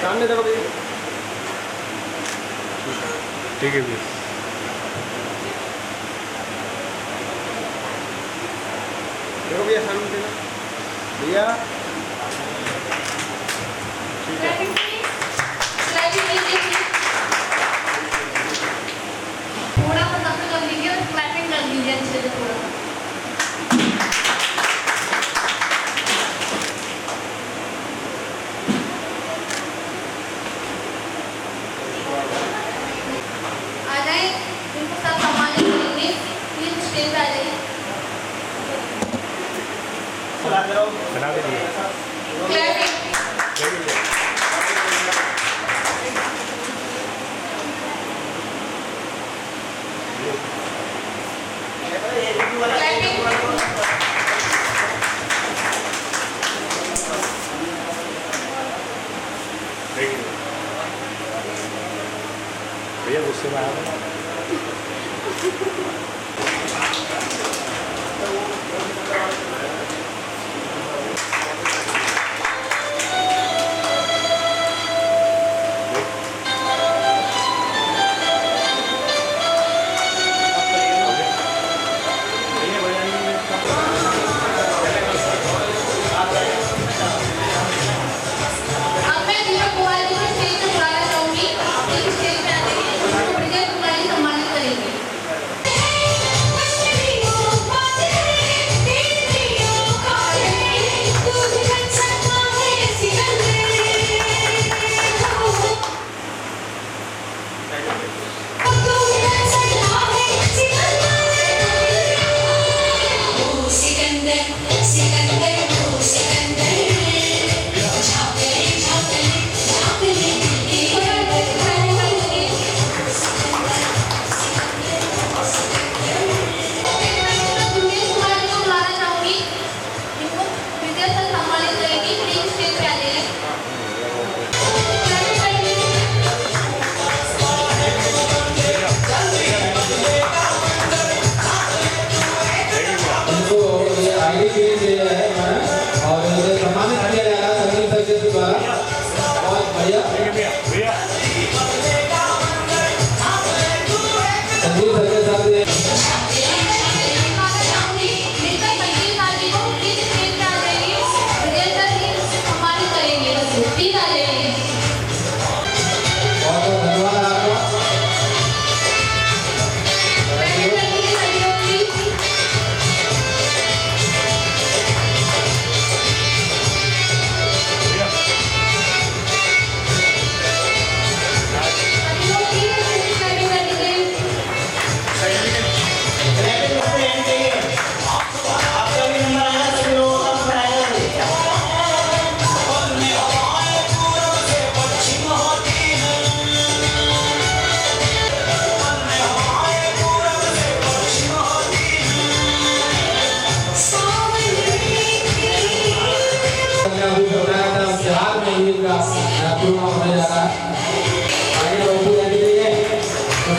सामने देखो भैया। ठीक है भैया। देखो भैया सामने देखो भैया। थोड़ा सा दफ्तर कर लीजिए और क्लैपिंग कर लीजिए अच्छे से थोड़ा। आ जाए, इनको सब सम्मानित करेंगे। प्लीज स्टेज पे आ जाइए। बना दे क्लैपिंग। भैया गुस्से में आया था। अब मैं दीपक कुमार जी को स्टेज पर बुलाना चाहूंगी। प्लीज स्टेज पे आ जाइए। उनको विजय कुमार जी सम्मानित करेंगे।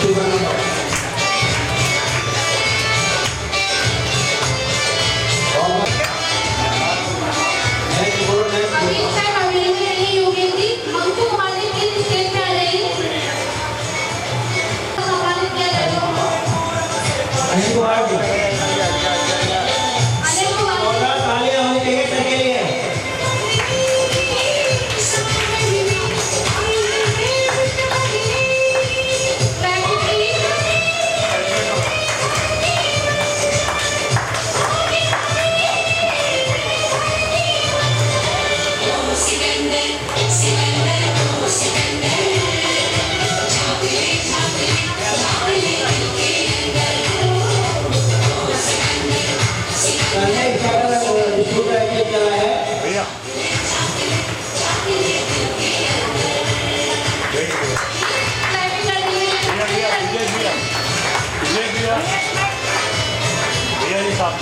शुभकामनाएं। अभी इस टाइम अवेलेबल नहीं है योगेश जी, हमको हमारे प्लीज स्टेज पे आ जाइए, सम्मानित किया जाएगा। अनिल कुमार जी, अनिल कुमार जी, और तालियां होनी चाहिए सर के लिए। Traffic please. पहले इशारा शुरू किया गया है। भैया ट्रैफिक कर दीजिए। भैया जी साहब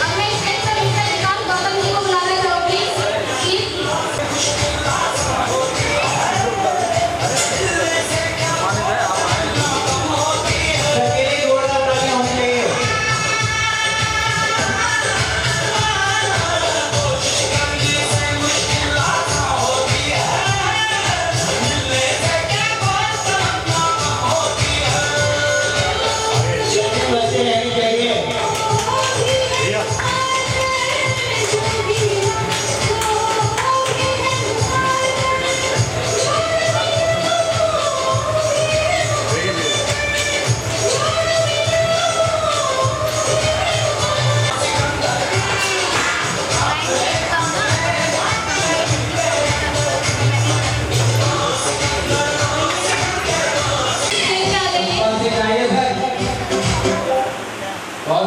अब मैं स्टेज पर मिस्टर विकास गौतम जी को बुलाना चाहूंगी, प्लीज। सर के लिए जोरदार तालियां होनी चाहिए। बच्चे रहनी चाहिए। भैया स्टेज पे आ जाइए। कौन सी चाहिए सर? और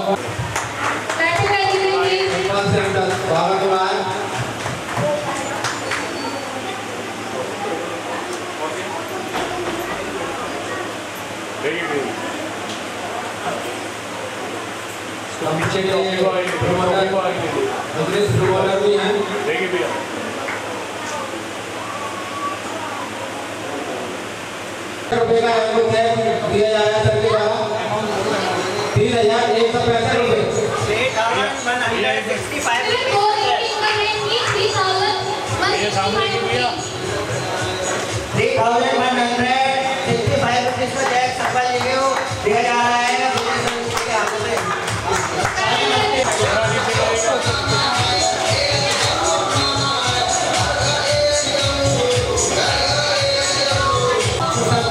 ट्रैफिक कर दीजिए प्लीज। कौन से अंदर स्वागत हो रहा है? पीछे के प्रमोटर अग्रेस प्रमोटर भी हैं। देखिए भैया रुपए का एल्बम टैग दिया जा रहा है सर के द्वारा 3,165 रुपए। Please go repeat the name, please. 3,165 rupees. 3,165 rupees का चेक सफल दिया जा रहा है के हाथों से।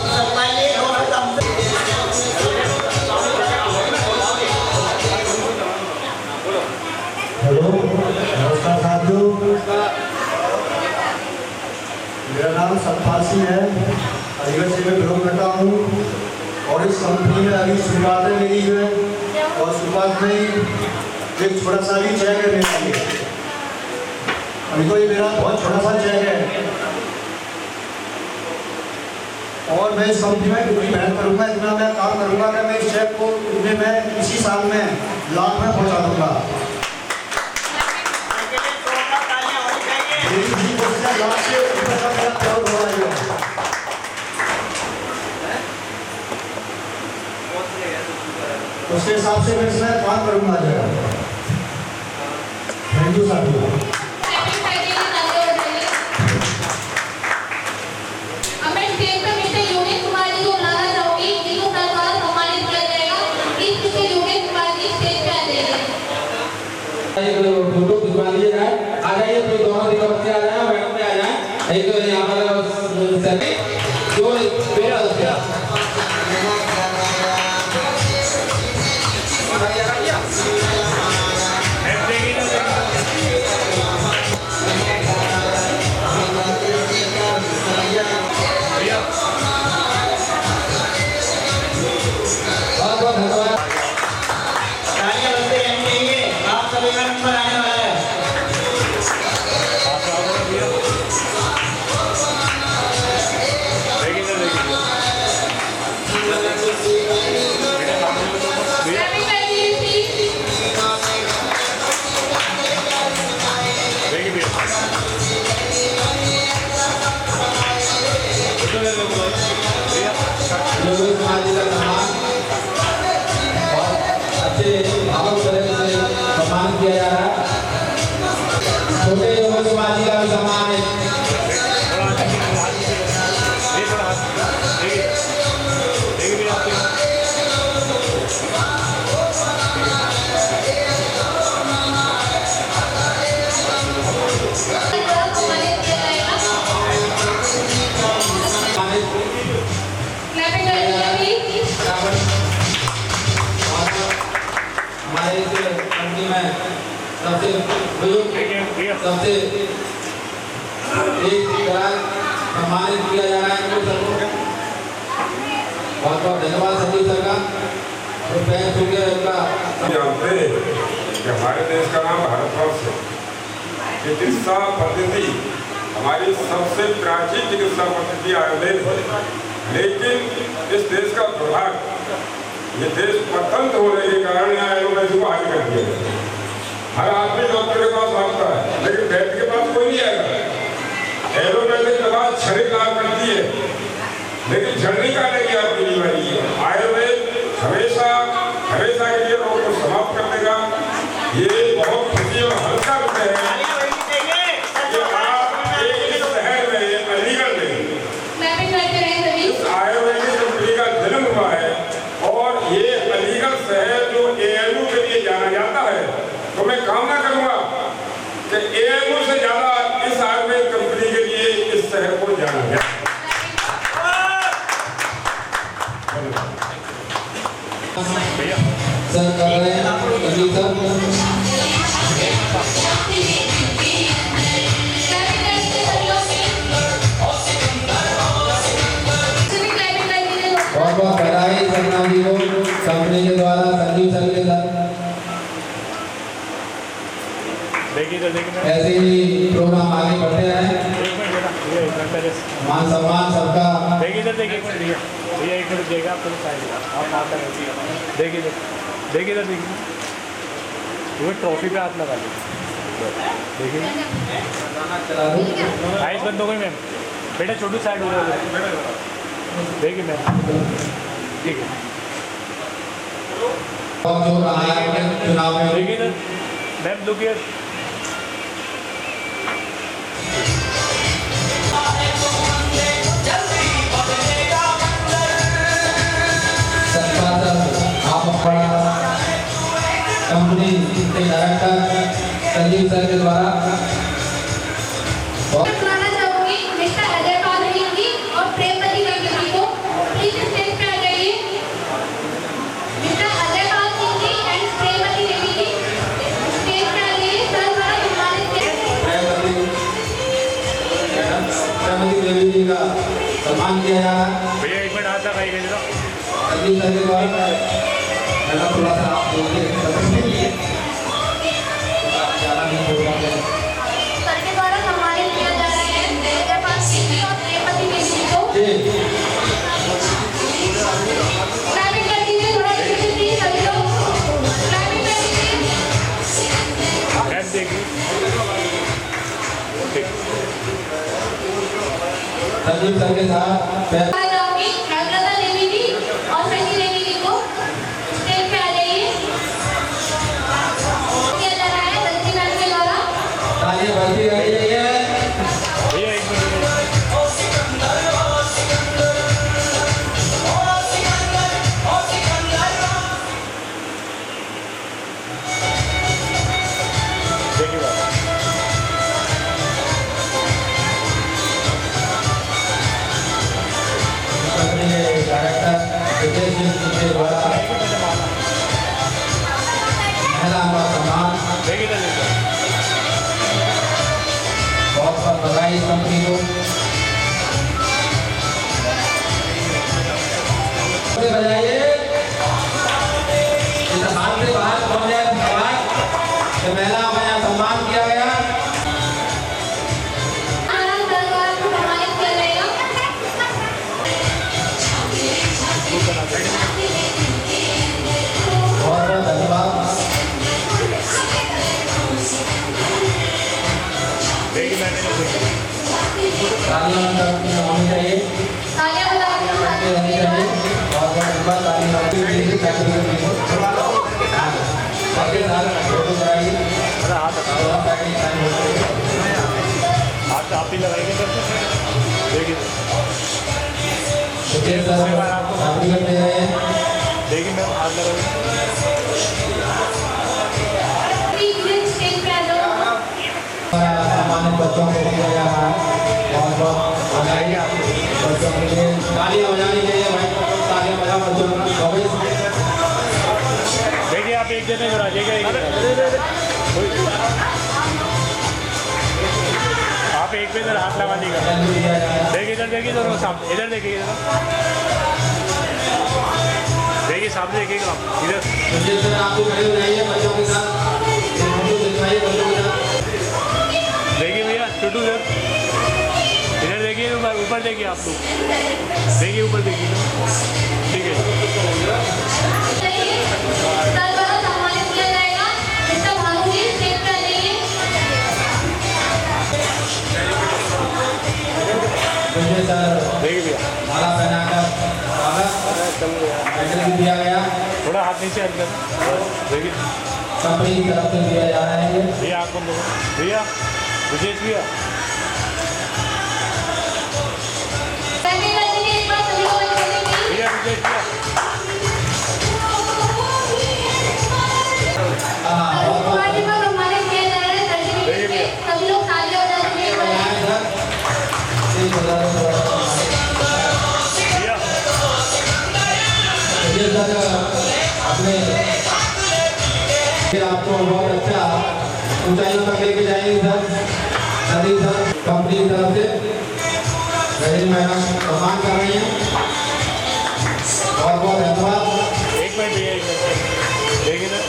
सम्मानित और कम हेलो नमस्कार साथियों, मेरा नाम सतपाल सिंह है। अलीगढ़ से मैं बिलोंग करता हूँ और इस कंपनी में अभी शुरुआतें मेरी है और शुरुआत में ही एक छोटा सा भी चेक है मेरा लिए। अभी तो ये मेरा बहुत छोटा सा चेक है और मैं इस कंपनी में पूरी मेहनत करूँगा, इतना मैं काम करूँगा कि मैं इस चेक को इतने में इसी साल में लाख में पहुँचा दूँगा। मेरी भी कोशिश है लाख से ऊपर का मेरा करोड़ हो रहा है। उसके हिसाब से मैं इसमें काम करूँगा जरा। थैंक यू साथियों। Traffic कर दीजिए, तालियां बजाइए। अब मैं स्टेज पर मिस्टर योगेश कुमार जी को बुलाना चाहूंगी, जिनको सरकार सम्मानित किया जाएगा। Please mister Yogesh Kumar ji stage पे आ जाइए। एक फोटो खिंचवा लीजिएगा। आ जाइए तो दोनों दिनों बच्चे आ जाए, मैडम पे आ जाए। एक तो यहाँ पर सर जो मेरा बहुत बहुत धन्यवाद। तालियां बजते रहनी चाहिए। आप सभी का नंबर आने वाला है। छोटे युवक समाज का भी सम्मान है। हमारे इस कंपनी में सबसे बुजुर्ग सबसे एक तरह सम्मानित किया जा रहा है इनको सबको। बहुत बहुत धन्यवाद संजीव सर का। तो पैर छू के उनका जानते हैं कि हमारे देश का नाम भारतवर्ष है। चिकित्सा पद्धति हमारी सबसे प्राचीन चिकित्सा पद्धति आयुर्वेद है, लेकिन इस देश का दुर्भाग्य ये देश स्वतंत्र होने के कारण आयुर्वेद को आगे कर दिया गया। हर आदमी डॉक्टर के पास भागता है, लेकिन वैद्य के पास कोई नहीं आएगा। एलोपैथिक दवा शरीर लाभ करती है, लेकिन जड़ नहीं काटेगी आपकी बीमारी। आयुर्वेद हमेशा हमेशा के लिए रोग को समाप्त कर देगा। ये बहुत खुशी और हल्का विषय है कि आप एक शहर में अलीगढ़ में इस आयुर्वेदिक कंपनी का जन्म हुआ है, और ये अलीगढ़ शहर जो AMU के लिए जाना जाता है, तो मैं कामना करूंगा कि AMU से ज्यादा इस आयुर्वेद कंपनी के लिए इस शहर को जाना जाए। सर कर रहे हैं संजीव सर। बहुत बहुत बधाई सपना जी को कंपनी के द्वारा संजीव सर के साथ। ऐसे ही प्रोग्राम आगे बढ़ते हैं। मान सम्मान सबका। देखिए तुम्हें ट्रॉफी पे हाथ लगा देखिए आइस बंद हो गई मैम। बेटा छोटू साइड हो जाए। देखिए मैम ठीक है। जो रहा है चुनाव में देखिए मैम लुकिए कंपनी के डायरेक्टर संजीव सर के द्वारा बुलाना चाहूंगी मिस्टर अजय पाल जी और प्रेमवती कंपनी को प्लीज स्टेज पे आ जाइए। Mister Ajay Pal ji and Premwati Devi ji stage पे आ जाइए। सर द्वारा सम्मानित प्रेमवती देवी जी का सम्मान किया जा रहा है। भैया एक मिनट हाथ लगाइए जरा। संजीव सर के द्वारा थोड़ा सा आप सर के द्वारा सम्मानित किया जा रहा है अजय पाल जी और प्रेमवती देवी को। क्लैपिंग कर दीजिए थोड़ा प्लीज सभी लोग क्लैपिंग कर दीजिए। मैम देखिए संजीव सर के साथ जाऊंगी हेमलता देवी जी और शशि देवी जी को स्टेज पे आ जाइए। किया जा रहा है दलजी मैम के द्वारा। ताली बजती रही है। भैया एक मिनट देखिए कंपनी के डायरेक्टर विजय सिंह जी के द्वारा महिला का सम्मान। देखिए बहुत बहुत बधाई इस कंपनी को। बजाइए इस हाथ से बाहर पहुंच जाए कि महिला का सम्मान किया गया। आनंद सर द्वारा सम्मानित किया जाएगा। बहुत बहुत धन्यवाद। देखिए मैंने तालियां होनी चाहिए। तालियां बजाइए। होनी चाहिए। बहुत बहुत धन्यवाद। तालियां सबके साथ फोटो कराइए। हाथ हटाओ। ही लगाएंगे सर। देखिए देखिए मैम हाथ लगाइए। सम्मानित बच्चों को दिया जा रहा है। बहुत बहुत बधाई बच्चों के लिए। तालियां बजानी चाहिए भाई, तालियां बजा बच्चों को। देखिए आप एक जने करा देगा, आप एक पे इधर हाथ लगा देगा। देखिए इधर देखिए, दोनों सामने, इधर देखिए, देखिए सामने देखिएगा आप इधर। आप भी खड़े हो जाइए बच्चों के साथ, देखिए भैया छोटू इधर देखिए, ऊपर देखिए आप लोग, देखिए ऊपर देखिए। ठीक है सम्मानित किया जाएगा। मिस्टर भानु जी स्टेज पे आ जाइए। देखिए भैया माला पहनाकर मेडल भी दिया गया। थोड़ा हाथ नीचे अंदर देखिए, कंपनी की तरफ से दिया जा रहा है ये। भैया आप कौन दोगे भैया? विशेष भैया भैया विशेष भैया। सभी लोग तालियां बजाएंगे। अपने आपको बहुत अच्छा ऊंचाइयों तक लेके जाएंगे सर। सभी सर कंपनी की तरफ से मैडम सम्मान कर रही हैं। बहुत बहुत धन्यवाद। एक मिनट भैया, एक मिनट देखिए ना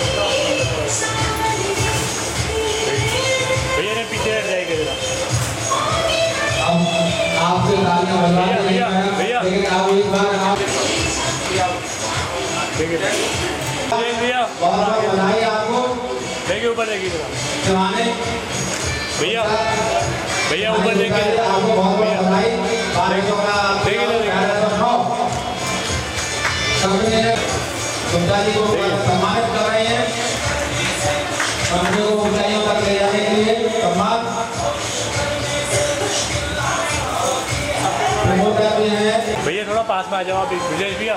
भैया ने पीछे हट जाएगा जरा। अब आपसे तालियां बजवा रहे भैया, हैं भैया। लेकिन आप एक बार आप देखिए भैया, बहुत बहुत बधाई आपको। देखिए ऊपर देखिए जरा जवाने भैया, भैया ऊपर देखिए आपको बहुत बहुत बधाई। देखिए कंपनी ने गुप्ता जी को सम्मानित कर रहे हैं। कंपनी को ऊंचाइयों तक ले जाने के लिए सम्मान। प्रमोटर भी हैं। भैया थोड़ा पास में आ जाओ आप, विजय भैया।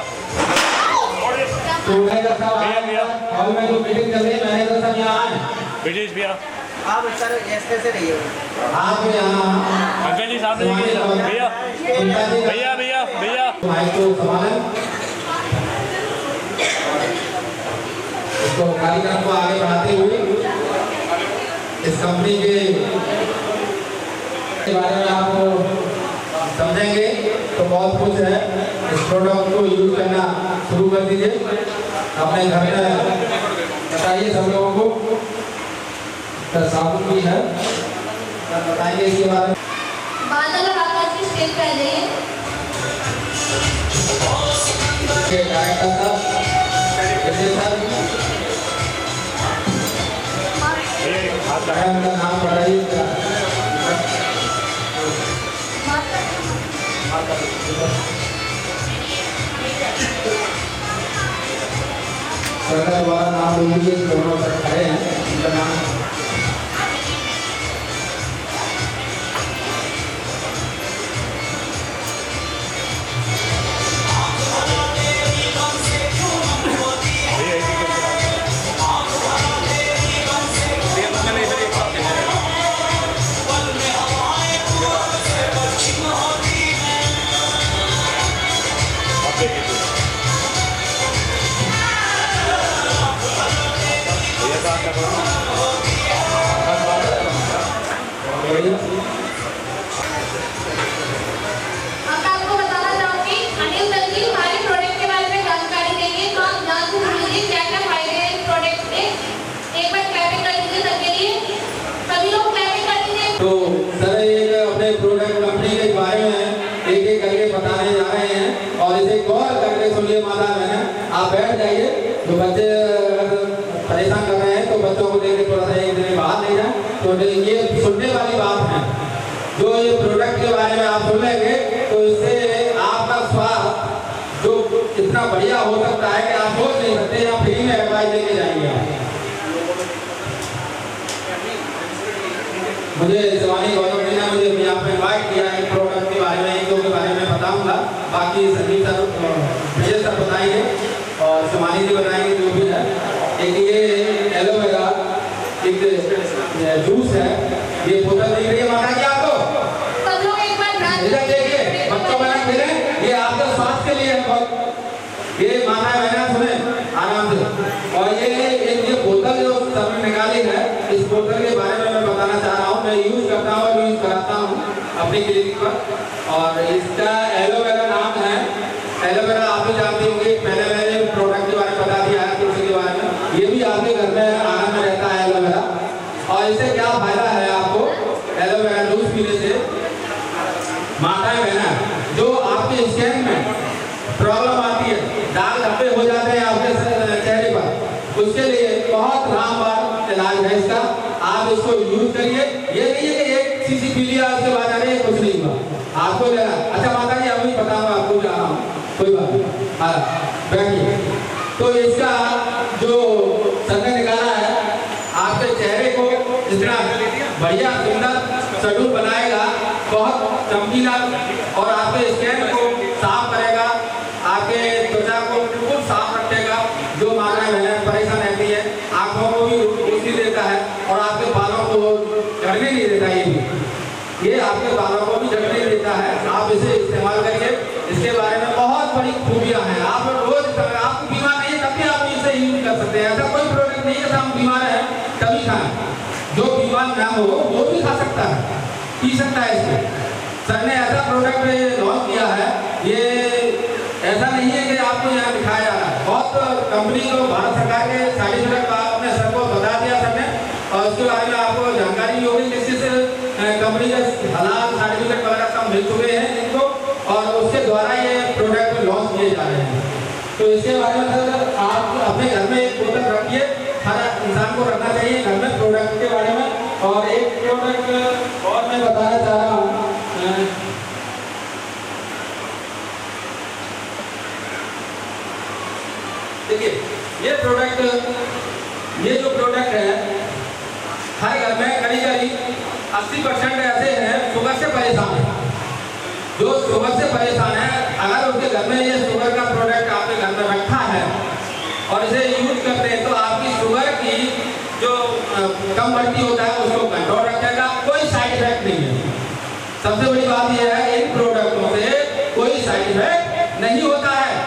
तो मैनेजर साहब भैया हॉल में जो मीटिंग चल रही है, मैनेजर साहब यहाँ आए। विजय भैया आप सर ऐसे रहिए। आप यहाँ अंकल जी सामने देखिए भैया, भैया भैया भैया माइक को संभालें। इसको कार्यक्रम को आगे बढ़ाते हुए इस कंपनी के बारे में आपको समझेंगे तो बहुत कुछ है। इस प्रोडक्ट को यूज करना शुरू कर दीजिए अपने घर में, बताइए सब लोगों को। साबुन भी है, बताएंगे इसके बारे में। बादल और आकाश की स्टेज पे आ जाइए। डायरेक्टर साहब, विजय साहब, मैडम का नाम बताइए। सरकार द्वारा नाम लोगों दोनों पर खड़े हैं, उनका नाम अब मैं आपको बताना चाहूंगी, अनिल सर जी हमारे प्रोडक्ट के बारे में जानकारी देंगे, तो आप जान लीजिए क्या क्या फायदे हैं इस प्रोडक्ट के। एक बार क्लैपिंग कर दीजिए सर के लिए, सभी लोग क्लैपिंग कर दीजिए। तो सर एक अपने प्रोडक्ट कंपनी के बारे में एक एक करके बताने जा रहे हैं और इसे गौर करके सुनिए माता बहन। आप बैठ जाइए, जो बच्चे परेशान कर रहे हैं तो बच्चों को देख के थोड़ा सा एक दिन बाहर ले जाए। तो ये सुनने वाली बात है, जो ये प्रोडक्ट के बारे में आप सुन लेंगे तो इससे आपका स्वास्थ्य जो इतना बढ़िया हो सकता है कि आप सोच नहीं सकते। आप फ्री में एडवाइस लेके जाएंगे। मुझे शिवानी गौतम जी ने मुझे यहाँ पे इन्वाइट किया है। प्रोडक्ट के बारे में, एक दो के बारे में बताऊंगा, बाकी संदीप सर, विजय सर बताएंगे और शिवानी जी बताएंगे जो भी है। एक ये एलोवेरा एक जूस है, ये बोतल दिख रही है माता जी आपको, सब लोग एक बार ध्यान इधर देखिए, बच्चों में खेले, ये आपके स्वास्थ्य के लिए है बहुत, ये माता बहना सुने आराम से। और ये बोतल जो सर ने निकाली है, इस बोतल के बारे में मैं बताना चाह रहा हूँ। मैं यूज करता हूँ और यूज कराता हूँ अपनी क्लिनिक पर। और इसका एलोवेरा नाम है। एलोवेरा आप भी जानते होंगे, पहले मैंने प्रोडक्ट के बारे में बता दिया है, तुलसी के बारे में। ये भी आपके घर में आराम में रहता है एलोवेरा। और इससे क्या फायदा है आपको एलोवेरा जूस पीने से? माताएं बहना जो आपके स्किन में प्रॉब्लम आती है, दाग धब्बे हो जाते हैं आपके चेहरे पर, उसके लिए बहुत रामबाण इलाज है इसका। आप इसको यूज करिए। ये नहीं है कि एक शीशी पी लिया उसके बाद अरे कुछ नहीं हुआ, आपको लेना। अच्छा माता जी अभी बताऊंगा आपको, जा रहा हूँ, कोई बात नहीं, हाँ बैठिए। तो इसका जो सर ने निकाला है, आपके चेहरे को इतना बढ़िया सुंदर सडूल बनाएगा, बहुत चमकीला, और आपके स्किन को साफ करेगा, आपके त्वचा को बिल्कुल साफ रखेगा। जो माताएं बहनें परेशान रहती है, आंखों को भी रोशनी देता है और आपके बालों को झड़ने नहीं देता। ये आपके बालों को भी झड़ने देता है। आप इसे इस्तेमाल करिए। इसके बारे में बहुत बड़ी खूबियां हैं। आप रोज, आप बीमार नहीं है तब भी आप इसे यूज कर सकते हैं। ऐसा कोई प्रोडक्ट नहीं है हम बीमार है तभी खाएं, जो बीमार ना हो वो भी खा सकता है, पी सकता है। इसको सर ने ऐसा प्रोडक्ट लॉन्च किया है, ये ऐसा नहीं है कि आपको यहाँ दिखाया जा रहा है। बहुत कंपनी को, भारत सरकार के सर्टिफिकेट आपने सर को बता दिया सर ने, और उसके बारे में आपको जानकारी होगी किसी से कंपनी के हलाल सर्टिफिकेट वगैरह सब मिल चुके हैं इनको, और उसके द्वारा ये प्रोडक्ट लॉन्च किए जा रहे हैं। तो इसके बारे में सर आप अपने घर में एक बोतल रखिए, हर इंसान को रखना चाहिए घर में प्रोडक्ट के बारे में। और एक प्रोडक्ट और मैं बताना चाह रहा हूँ, देखिए ये जो प्रोडक्ट है, हर घर में करीब 80% ऐसे हैं शुगर से परेशान है। जो शुगर से परेशान है, अगर उसके घर में ये शुगर का प्रोडक्ट आपके घर में रखा है और इसे यूज करते हैं, तो आपकी शुगर की जो कम बढ़ती होता है उसको कंट्रोल रखेगा। कोई साइड इफेक्ट नहीं है। सबसे बड़ी बात यह है, इन प्रोडक्टों से कोई साइड इफेक्ट नहीं होता है,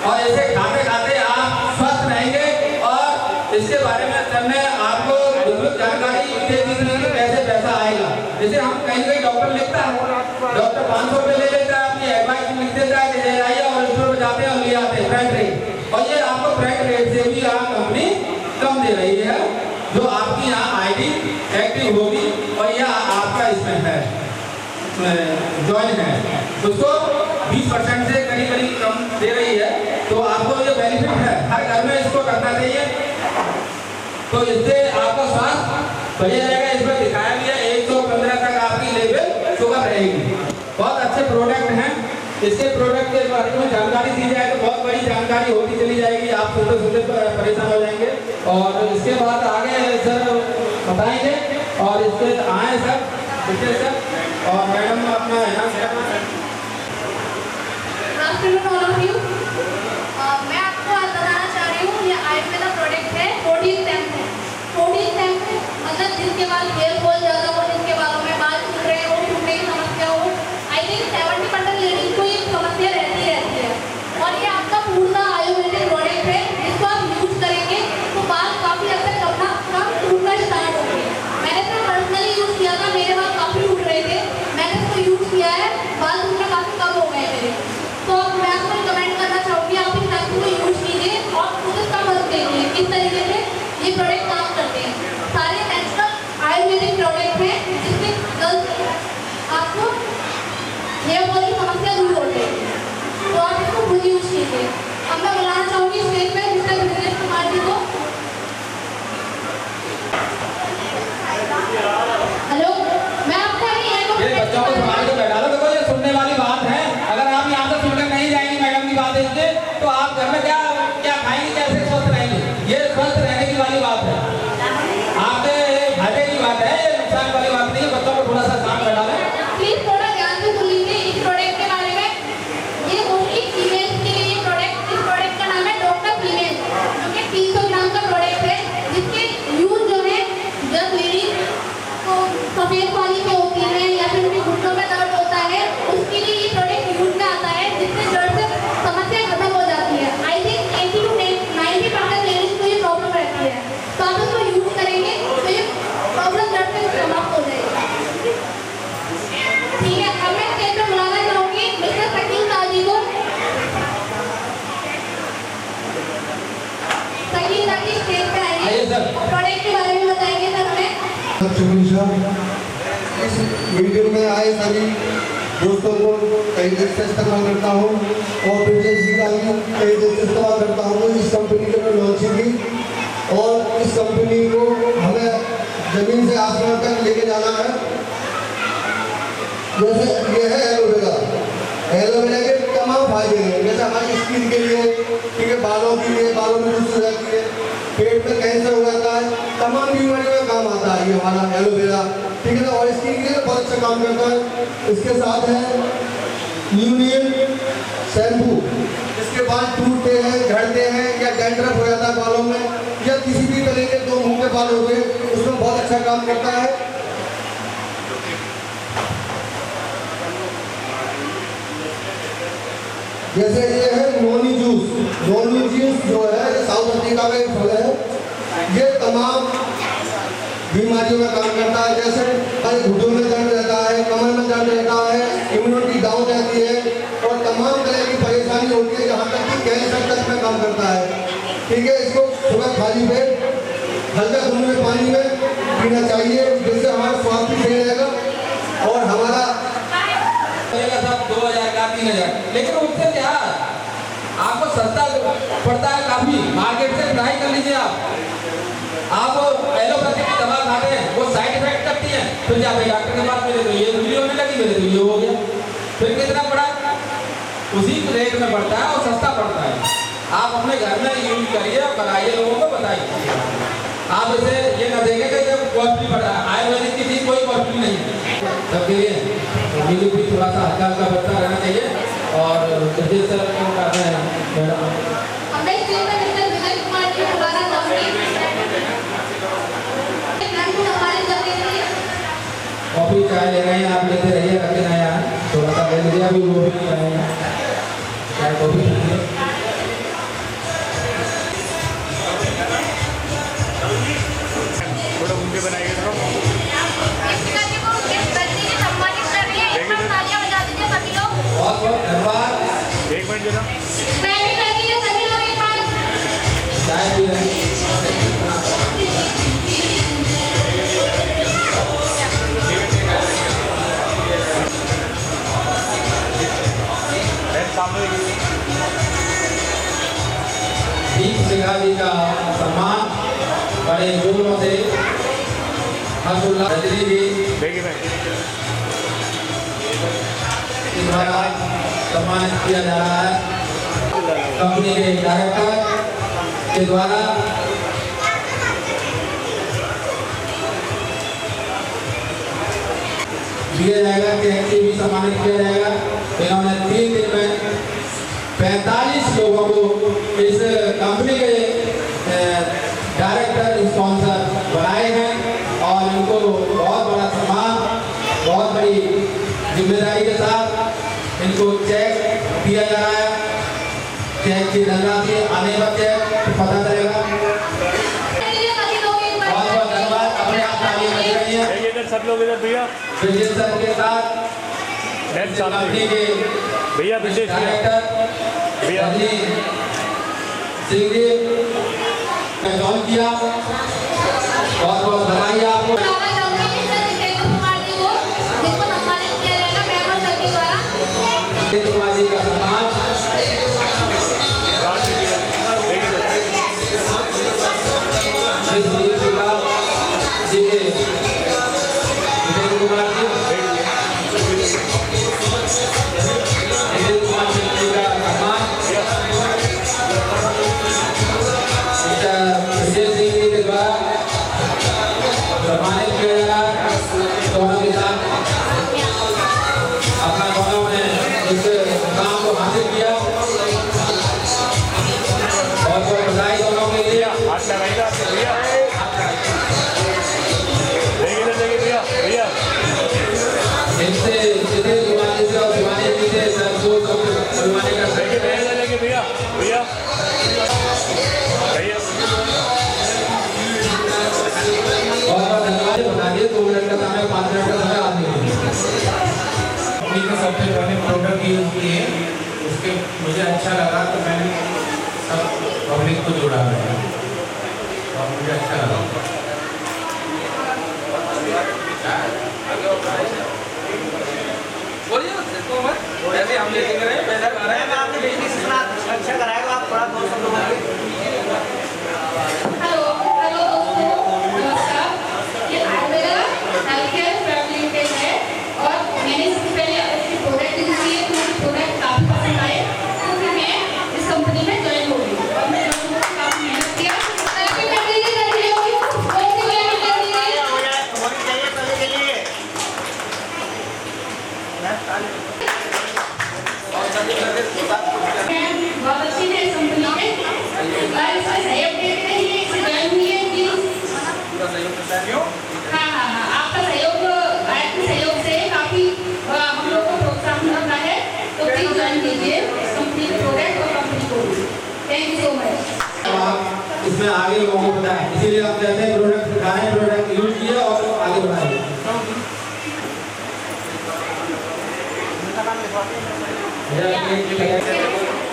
और इसे खाते खाते आप स्वस्थ रहेंगे। और इसके बारे में सर ने आपको विस्तृत जानकारी दे दी थी कि कैसे पैसा आएगा। जैसे हम कहीं डॉक्टर लिखता है, डॉक्टर 500 रुपये ले लेता है, अपनी एडवाइस लिख देता है कि आइए, और स्टोर पर जाते हैं और ले आते हैं फ्रंट रेट। और ये आपको फ्रंट रेट से भी यहाँ कंपनी कम दे रही है, जो आपकी यहाँ आईडी एक्टिव होगी और यह आपका इसमें है ज्वाइन है, उसको 20% से करीब कम दे रही है। तो आपको ये बेनिफिट है, हर घर में इसको करना चाहिए। तो इससे आपका स्वास्थ्य बढ़िया रहेगा। इसमें दिखाया गया 115 तक आपकी लेवल शुगर रहेगी। बहुत अच्छे प्रोडक्ट हैं। इसके प्रोडक्ट के बारे में जानकारी दी जाए तो बहुत बड़ी जानकारी होती चली जाएगी, आप सुनते सुनते परेशान हो जाएंगे। और इसके बाद आगे सर बताएंगे, और इसके आए सर विजय सर और मैडम अपना है ना। मैं आपको आज बताना चाह रही हूँ, ये आयुर्वेदा प्रोडक्ट है प्रोटीन टेम्प है। प्रोटीन टेम्प मतलब जिसके बाद हेयर फॉल ज़्यादा हो, जिसके बालों में बाल टूट रहे हो, टूटने की समस्या हो, आई थिंक 70% लेडीज को ये समस्या रहती है। और ये आपका पूर्ण आयुर्वेदिक प्रोडक्ट है, जिसको आप यूज करेंगे तो बाल काफ़ी हद तक अपना कम टूटना स्टार्ट होंगे। मैंने तो पर्सनली यूज़ किया था, मेरे बाल काफ़ी टूट रहे थे, मैंने इसको यूज़ किया है, बाल टूटना काफ़ी कम हो गए मेरे। तो मैं आपको रिकमेंड करना चाहूँगी, आप इस टाइप को यूज कीजिए और खुद इसका मदद देखिए किस तरीके से ये प्रोडक्ट काम करते हैं। सारे नेचुरल आयुर्वेदिक प्रोडक्ट हैं, जिसमें जल्द आपको हेयर फॉल की समस्या दूर हो जाएगी। तो आप इसको खुद यूज कीजिए। अब मैं बुलाना चाहूँगी स्टेज पे मिस्टर ब्रिजेश कुमार जी को। हेलो, मैं आपको बच्चों को संभाल के बैठा लो। देखो ये सुनने वाली बात है, अगर आप यहाँ से सुनकर नहीं जाएंगे मैडम की बात इससे, तो आप घर में क्या खाएंगे, कैसे स्वस्थ रहेंगे? ये स्वस्थ रहने की वाली बात है, आपके फायदे की बात है, ये शुक्रिया। इस मीटिंग में आए सभी दोस्तों को कई दिल से इस्तेमाल करता हूँ और ब्रिजेश जी का भी कई दिल से इस्तेमाल करता हूँ। इस कंपनी की लॉन्चिंग की और इस कंपनी को हमें जमीन से आसमान तक लेके जाना है। जैसे ये है एलोवेरा, एलोवेरा के तमाम फायदे हैं, जैसे हमारी स्किन के लिए, ठीक है, बालों के लिए, बालों में रुचि हो जाती है, पेट में कैंसर हो जाता है, तमाम बीमारियों में काम आता है ये हमारा एलोवेरा, ठीक है ना। और स्किन के लिए बहुत अच्छा काम करता है। इसके साथ है यूनियन शैम्पू, इसके बाल टूटते हैं, झड़ते हैं या डैंड्रफ हो जाता है बालों में या किसी भी तरह के दो मुंह के बाल हो गए, उसमें बहुत अच्छा काम करता है। जैसे ये है नोनी जूस, नोनी जूस जो है ये साउथ अफ्रीका का एक फल है, ये तमाम बीमारियों में काम करता है। जैसे हमारे घुटनों में दर्द रहता है, कमर में दर्द रहता है, इम्यूनिटी डाउन रहती है और तमाम तरह की परेशानी होती है, यहाँ तक कि कैंसर तक में काम करता है, ठीक है। इसको सुबह खाली पेट हल्का गुनगुने पानी में पीना चाहिए, जिससे हमारा स्वास्थ्य सही रहेगा और हमारा सब 2000 का 3000, लेकिन उससे क्या आपको सस्ता पड़ता है काफी, मार्केट से ट्राई कर लीजिए। आप एलोपैथी की दवा खाते हैं, वो साइड इफेक्ट करती है, फिर जाते डॉक्टर के पास, मेरे तो ये उंगली होने लगी, मेरे तो ये हो गया, फिर कितना पड़ा? उसी रेट में पड़ता है और सस्ता पड़ता है। आप अपने घर में यूज करिए और बनाइए, लोगों को बताइए। आप इसे ये न देखें कि जब कॉस्टली पड़ रहा है, आयुर्वेदिक की चीज कोई कॉस्टली नहीं है सबके लिए। बिजली भी थोड़ा सा हल्का हल्का बढ़ता रहना चाहिए। और जैसे सर क्या कर रहे हैं मैडम, हमें स्क्रीन पर मिस्टर विजय कुमार जी दोबारा हमारे जगह के लिए कॉफी चाय ले रहे हैं, आप लेते रहिए, रखे ना यार, थोड़ा सा ले लीजिए, अभी वो भी नहीं आए हैं, चाय कॉफी पीजिए। थोड़ा उनके बनाएंगे तो बहुत बहुत धन्यवाद। एक मिनट देना, चाय पी रहे हैं। दीप सिंघा जी का सम्मान बड़े जोरों से हर्षोल्लास रजनी जी देखिए मैं द्वारा सम्मानित किया जा रहा है। कंपनी के डायरेक्टर के द्वारा दिया जाएगा, टैक्सी भी सम्मानित किया जाएगा। इन्होंने 3 दिन में 45 लोगों को इस कंपनी के डायरेक्टर स्पॉन्सर बनाए हैं और इनको बहुत बड़ा सम्मान, बहुत बड़ी जिम्मेदारी के साथ इनको चेक दिया जा रहा है। चेक की धनराशि आने पर चेक पता चलेगा। बहुत बहुत धन्यवाद। अपने आप ताली बज रही है। इधर सब लोग इधर भैया, विजय सर के साथ कंपनी के भैया विशेष डायरेक्टर भैया सिंह जी ने जॉइन किया। बहुत बहुत बधाई आपको। कुमार जी का सम्मान सबसे पहले प्रोडक्ट यूज किए, उसके मुझे अच्छा लगा तो मैंने सब पब्लिक को जोड़ा है और मुझे अच्छा लगा। वैसे हम लेके गए पैसा आ रहा है। मैं आपके बिजनेस इतना अच्छा कराएगा, आप थोड़ा बहुत सब लोगों हेलो हेलो दोस्तों, नमस्कार। ये आयुर्वेदा हेल्थकेयर प्राइवेट लिमिटेड है और मैंने सबसे पहले अपनी प्रोडक्ट यूज़ किए तो प्रोडक्ट काफ़ी पसंद आए, तो फिर मैं इस कंपनी में ज्वाइन हो गई और मैं काफ़ी मेहनत किया। ताकि मैं बिजनेस कर रही हूँ, कोई सी कोई नहीं कर रही है। होनी चाहिए सभी के लिए। मैं बहुत अच्छी है इस कंपनी में और इसका सहयोग देते रहिए, इससे ज्वाइन हुई है प्लीज। हाँ हाँ हाँ, आपका सहयोग, आपके सहयोग से काफ़ी हम लोग को प्रोत्साहन मिल रहा है, तो प्लीज ज्वाइन कीजिए इस कंपनी के प्रोडक्ट और कंपनी को। Thank you so much. आप इसमें आगे लोगों को बताएं, इसीलिए आप कहते हैं प्रोडक्ट सिखाएं, प्रोडक्ट यूज किए और आगे बढ़ाइए।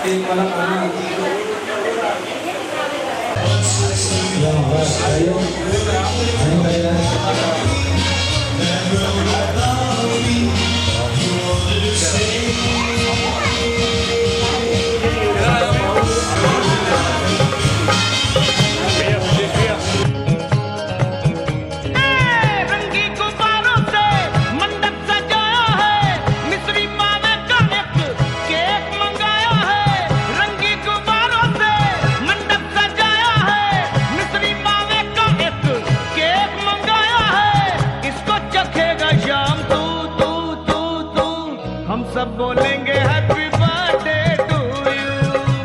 एक वाला पानी रंगी गुब्बारों से मंडप सजाया है, मिस्री मावे का एक केक मंगाया है। रंगी गुब्बारों से मंडप सजाया है, मिस्री मावे का एक केक मंगाया है। इसको चखेगा शाम तू तू तू तू, हम सब बोलेंगे हैप्पी बर्थडे टू यू।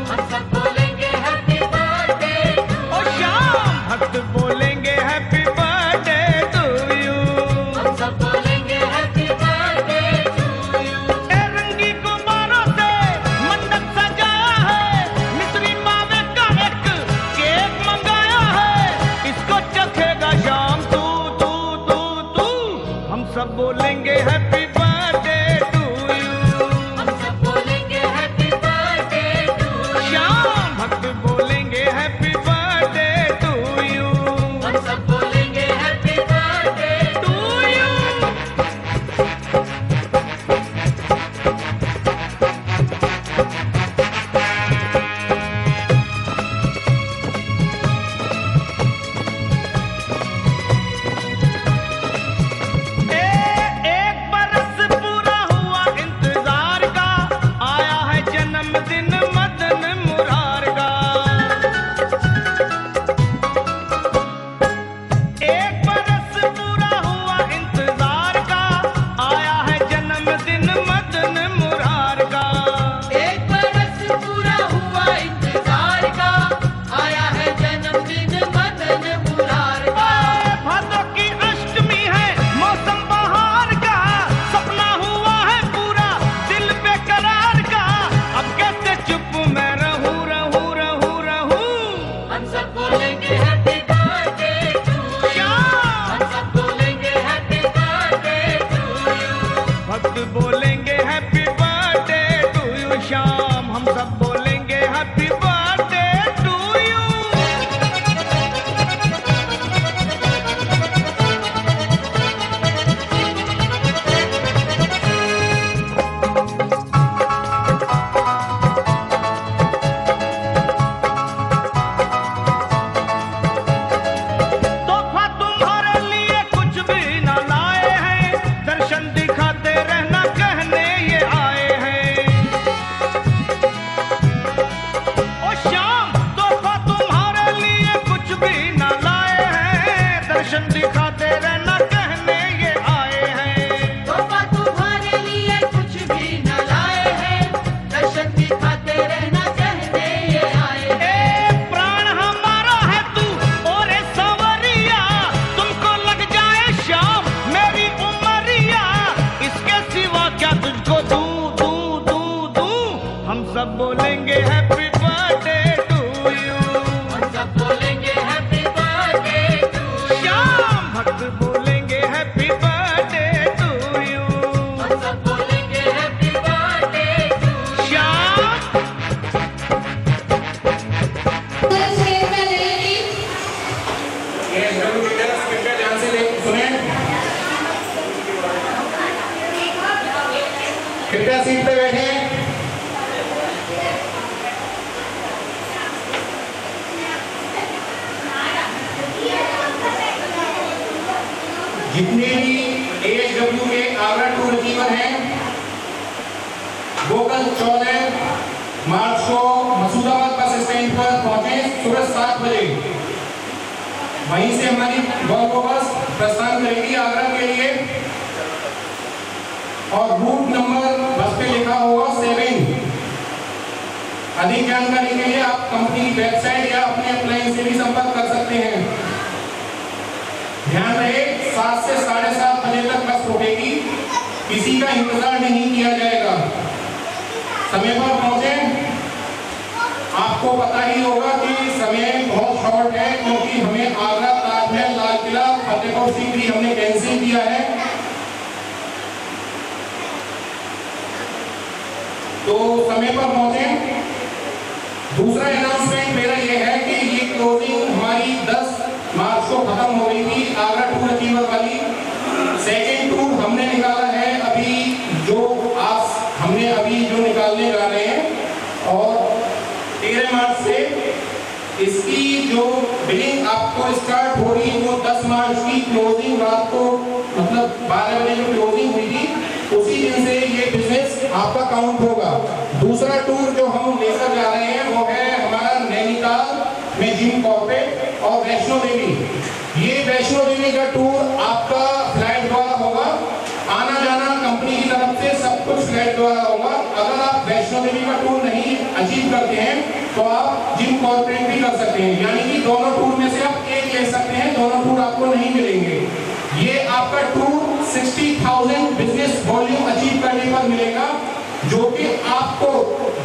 हम सब बोलेंगे हैप्पी बर्थडे ओ शाम, भक्त बोलेंगे हैप्पी बर्थडे टू यू। हम सब बोलेंगे हैप्पी बर्थडे टू यू। रंगी गुब्बारों से मंडप सजाया है, मिस्री मावे का एक केक मंगाया है। इसको चखेगा शाम तू तू तू तू, हम सब बोलेंगे हैप्पी बर्थडे टू यू। हम सब बोलेंगे हैप्पी बर्थडे टू यू। शाम भक्त बोलेंगे हैप्पी बर्थडे टू यू। हम सब बोलेंगे हैप्पी बर्थडे टू यू। एक बरस कृपया सीट पे बैठे। जितने भी AHW के आगरा टूर अचीवर हैं वो कल 14 मार्च को मसूदाबाद बस स्टैंड पर पहुंचे सुबह 7 बजे। वहीं से हमारी वॉल्वो बस प्रस्थान करेगी आगरा के लिए और रूट नंबर बस पे लिखा होगा 7। अधिक जानकारी के लिए आप कंपनी की वेबसाइट या अपने अपलाइन से भी संपर्क कर सकते हैं। ध्यान रहे 7 से 7:30 बजे तक बस रुकेगी, किसी का इंतजार नहीं किया जाएगा। समय पर पहुंचे। आपको पता ही होगा कि समय बहुत शॉर्ट है क्योंकि हमें आगरा, ताजमहल, लाल किला, फतेहपुर सीकरी हमने कैंसिल किया है, तो समय पर पहुंचे। दूसरा अनाउंसमेंट मेरा ये है कि ये क्लोजिंग हमारी 10 मार्च को खत्म हो गई थी आगरा टूर अचीवर वाली। सेकेंड टूर हमने निकाला है अभी जो निकालने जा रहे हैं और 13 मार्च से इसकी जो बिलिंग आपको स्टार्ट हो रही है वो 10 मार्च की क्लोजिंग रात को मतलब 12 बजे जो क्लोजिंग हुई थी उसी दिन से ये बिजनेस आपका काउंट होगा। दूसरा टूर जो हम लेकर जा रहे हैं वो है हमारा नैनीताल में जिम कॉर्बेट और वैष्णो देवी। ये वैष्णो देवी का टूर आपका फ्लाइट द्वारा होगा, आना जाना कंपनी की तरफ से सब कुछ फ्लाइट द्वारा होगा। अगर आप वैष्णो देवी का टूर नहीं अचीव करते हैं तो आप जिम कॉर्बेट भी कर सकते हैं, यानी कि दोनों टूर में से आप एक ले सकते हैं, दोनों टूर आपको नहीं मिलेंगे। ये आपका टूर 60,000 बिजनेस वॉल्यूम अचीव करने पर मिलेगा, जो कि आपको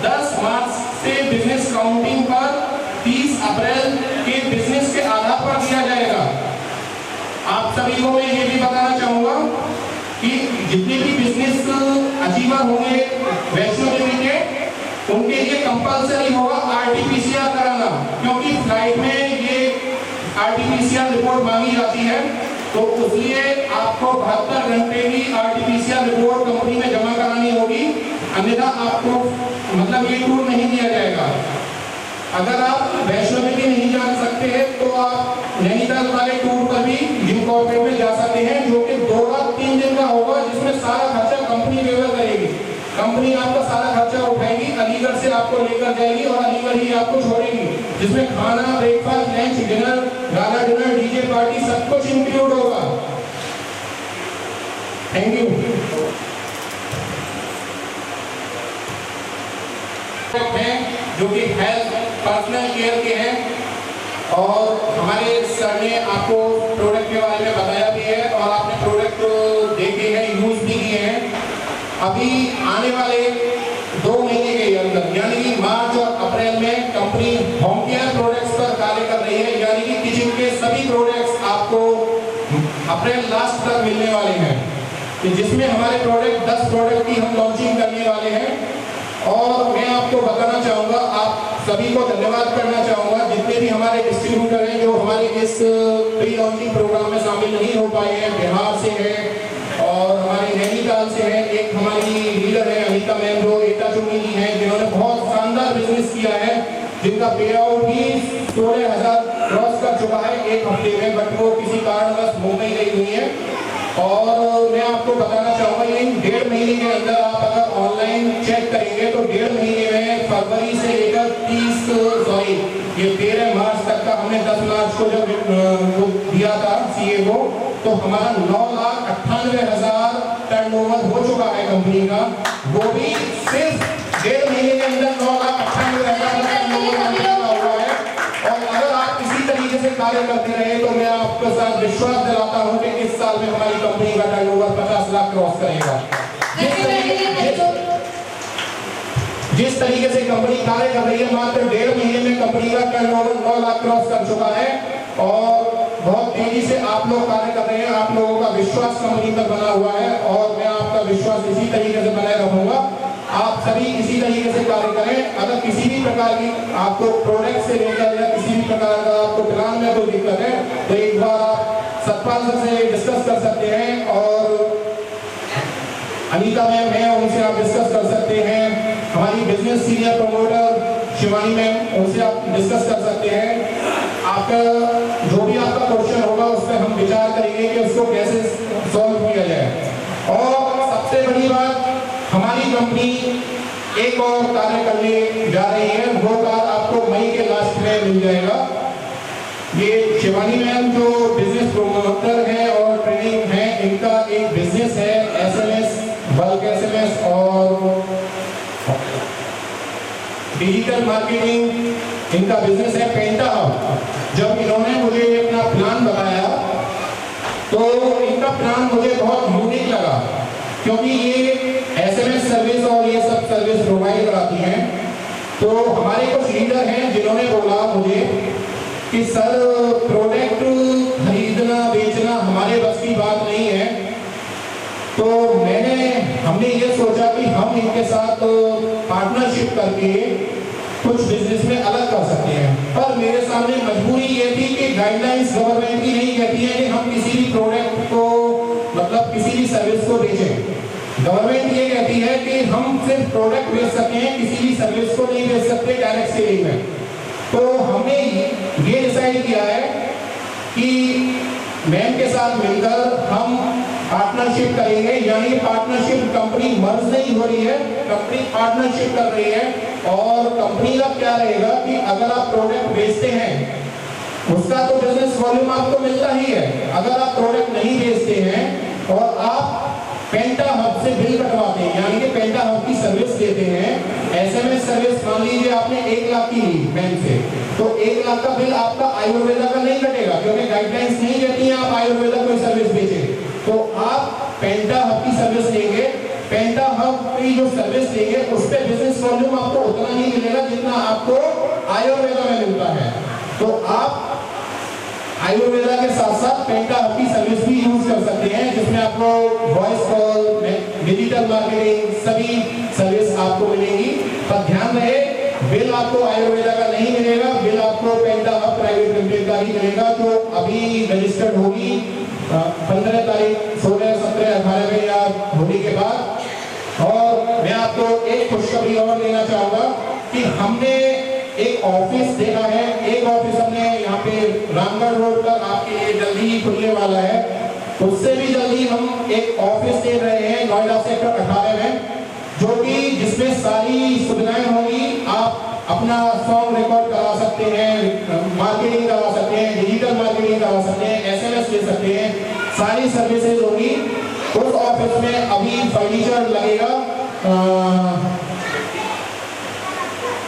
10 मार्च से बिजनेस काउंटिंग पर 30 अप्रैल के बिजनेस के आधार पर दिया जाएगा। आप सभी को मैं ये भी बताना चाहूंगा कि जितने भी बिजनेस अचीवर होंगे वैष्णो देवी के, उनके लिए कंपलसरी होगा RT-PCR कराना, क्योंकि फ्लाइट में ये RT-PCR रिपोर्ट मांगी जाती है, तो इसलिए आपको 72 घंटे की RT-PCR रिपोर्ट कंपनी में जमा करानी होगी, अन्यथा आपको मतलब ये टूर नहीं दिया जाएगा। अगर आप वैष्णो देवी नहीं जा सकते हैं तो आप नैनीताल वाले टूर पर भी जिम कॉर्बेट में जा सकते हैं, जो कि 2 रात 3 दिन का होगा, जिसमें सारा खर्चा कंपनी वेवर करेगी। कंपनी आपका सारा खर्चा उठाएगी, अलीगढ़ से आपको लेकर जाएगी और अलीगढ़ ही आपको छोड़ेगी, जिसमें खाना, breakfast, lunch, dinner, gala dinner, DJ party सब कुछ इंक्लूड होगा। Thank you. जो कि हेल्थ पर्सनल केयर के हैं और हमारे सर ने आपको प्रोडक्ट के बारे में बताया भी है और आपने प्रोडक्ट देखे हैं, यूज भी किए हैं। अभी आने वाले 2 महीने के अंदर यानी कि मार्च और अप्रैल में कंपनी होम केयर प्रोडक्ट्स पर कार्य कर रही है, यानी कि किचन के सभी प्रोडक्ट्स आपको अप्रैल लास्ट तक मिलने वाले हैं, जिसमें हमारे प्रोडक्ट 10 प्रोडक्ट की हम लॉन्चिंग करने वाले हैं। और मैं आपको बताना चाहूँगा, आप सभी को धन्यवाद करना चाहूँगा जितने भी हमारे डिस्ट्रीब्यूटर हैं जो हमारे इस प्री लॉन्चिंग प्रोग्राम में शामिल नहीं हो पाए हैं। बिहार से हैं और हमारे नैनीताल से हैं, एक हमारी लीडर है अनिता मैम जो एटा चुनी जी हैं, जिन्होंने बहुत शानदार बिजनेस किया है, जिनका पे आउट भी 16,000 क्रॉस कर चुका है 1 हफ्ते में, बट वो किसी कारणवश मुंबई गई हुई है। और मैं आपको बताना चाहूँगा ये 1.5 महीने के अंदर आप अगर ऑनलाइन चेक करेंगे तो 1.5 महीने में फरवरी से लेकर 13 मार्च तक का हमने 10 मार्च को जब दिया था CA को, तो हमारा 9,98,000 टर्नओवर हो चुका है कंपनी का, वो भी सिर्फ 1.5 महीने के अंदर 9,98,000 टर्नओवर हुआ है। और अगर आप इसी तरीके से कार्य करते रहे तो मैं आपके साथ विश्वास दिलाता हूं कि इस साल में हमारी कंपनी का टर्नओवर 50 लाख क्रॉस करेगा। जिस तरीके से कंपनी कार्य कर रही है, मात्र 1.5 महीने में कंपनी का टर्नओवर 9 लाख क्रॉस कर चुका है और बहुत तेजी से आप लोग कार्य कर रहे हैं। आप लोगों का विश्वास कंपनी पर बना हुआ है और मैं आपका विश्वास इसी तरीके से बनाए रखूंगा। आप सभी इसी तरीके से कार्य करें। अगर किसी भी प्रकार की आपको प्रोडक्ट से लेकर या किसी भी प्रकार का आपको प्लान में कोई दिक्कत है तो एक बार आप सतपाल सर से डिस्कस कर सकते हैं और अनीता मैम है, उनसे आप डिस्कस कर सकते हैं। हमारी business senior promoter Shivani ma'am, उनसे आप डिस्कस कर सकते हैं। आपका जो भी आपका क्वेश्चन होगा उस पर हम विचार करेंगे कि उसको कैसे सॉल्व किया जाए। और सबसे बड़ी बात, हमारी कंपनी एक और कार्य करने जा रही है, वो कार्य आपको मई के लास्ट में मिल जाएगा। ये शिवानी मैम जो बिजनेस प्रमोटर है और ट्रेनिंग है, इनका एक बिजनेस है SMS, बल्क SMS और डिजिटल मार्केटिंग इनका बिजनेस है पेंटा हब। जब इन्होंने मुझे अपना प्लान बताया तो इनका प्लान मुझे बहुत यूनिक लगा, क्योंकि ये SMS सर्विस और ये सब सर्विस प्रोवाइड कराती हैं। तो हमारे कुछ लीडर हैं जिन्होंने बोला मुझे कि सर प्रोडक्ट खरीदना बेचना हमारे बस की बात नहीं है। तो हमने ये सोचा कि हम इनके साथ पार्टनरशिप करके कुछ बिजनेस में अलग कर सकते हैं। पर मेरे सामने मजबूरी ये थी कि गाइडलाइंस गवर्नमेंट की नहीं कहती है कि हम किसी भी प्रोडक्ट को मतलब किसी भी सर्विस को बेचें। गवर्नमेंट ये कहती है कि हम सिर्फ प्रोडक्ट बेच सकते हैं, किसी भी सर्विस को नहीं बेच सकते डायरेक्ट सेलिंग में। तो हमने ये डिसाइड किया है कि मैम के साथ मिलकर हम पार्टनरशिप करेंगे, यानी पार्टनरशिप कंपनी मर्ज नहीं हो रही है, कंपनी पार्टनरशिप कर रही है। और कंपनी का क्या रहेगा कि अगर आप प्रोडक्ट बेचते हैं उसका तो बिजनेस वॉल्यूम आपको मिलता ही है। अगर आप प्रोडक्ट नहीं बेचते हैं और आप पेंटा हब से बिल कटवाते हैं, यानी कि पेंटा हब की सर्विस देते हैं, SMS सर्विस मान लीजिए आपने 1 लाख की ली बैंक से, तो 1 लाख का बिल आपका आयुर्वेदा का नहीं कटेगा, क्योंकि गाइडलाइंस नहीं कहती है आप आयुर्वेदा कोई सर्विस बेचें। तो आप पेंटा हब की सर्विस लेंगे, पेंटा हब की जो सर्विस लेंगे उस पर बिजनेस वॉल्यूम आपको उतना नहीं मिलेगा जितना आपको आयुर्वेदा में मिलता है। तो आप आयुर्वेदा के साथ साथ पेंटा हब की सर्विस भी यूज कर सकते हैं, जिसमें आपको वॉइस कॉल, डिजिटल मार्केटिंग सभी सर्विस आपको मिलेंगी। पर ध्यान रहे, बिल आपको आयुर्वेदा का नहीं मिलेगा, बिल आपको पेंटा हब प्राइवेट लिमिटेड का ही मिलेगा, जो अभी रजिस्टर्ड होगी 15 तारीख 16, 17, 18 में या होली के बाद। और मैं आपको एक खुशखबरी और देना चाहूंगा कि हमने एक ऑफिस देखा है, एक ऑफिस हमने यहाँ पे रामगढ़ रोड पर आपके लिए जल्दी ही खुलने वाला है। उससे भी जल्दी हम एक ऑफिस देख रहे हैं नोएडा सेक्टर 18 में, जो कि जिसमें सारी सुविधाएं होंगी। आप अपना सॉन्ग रिकॉर्ड करा सकते हैं, मार्केटिंग करा सकते हैं, डिजिटल मार्केटिंग करा सकते हैं, SMS ले सकते हैं, सारी सर्विसेज होगी। उस ऑफिस में अभी फर्नीचर लगेगा,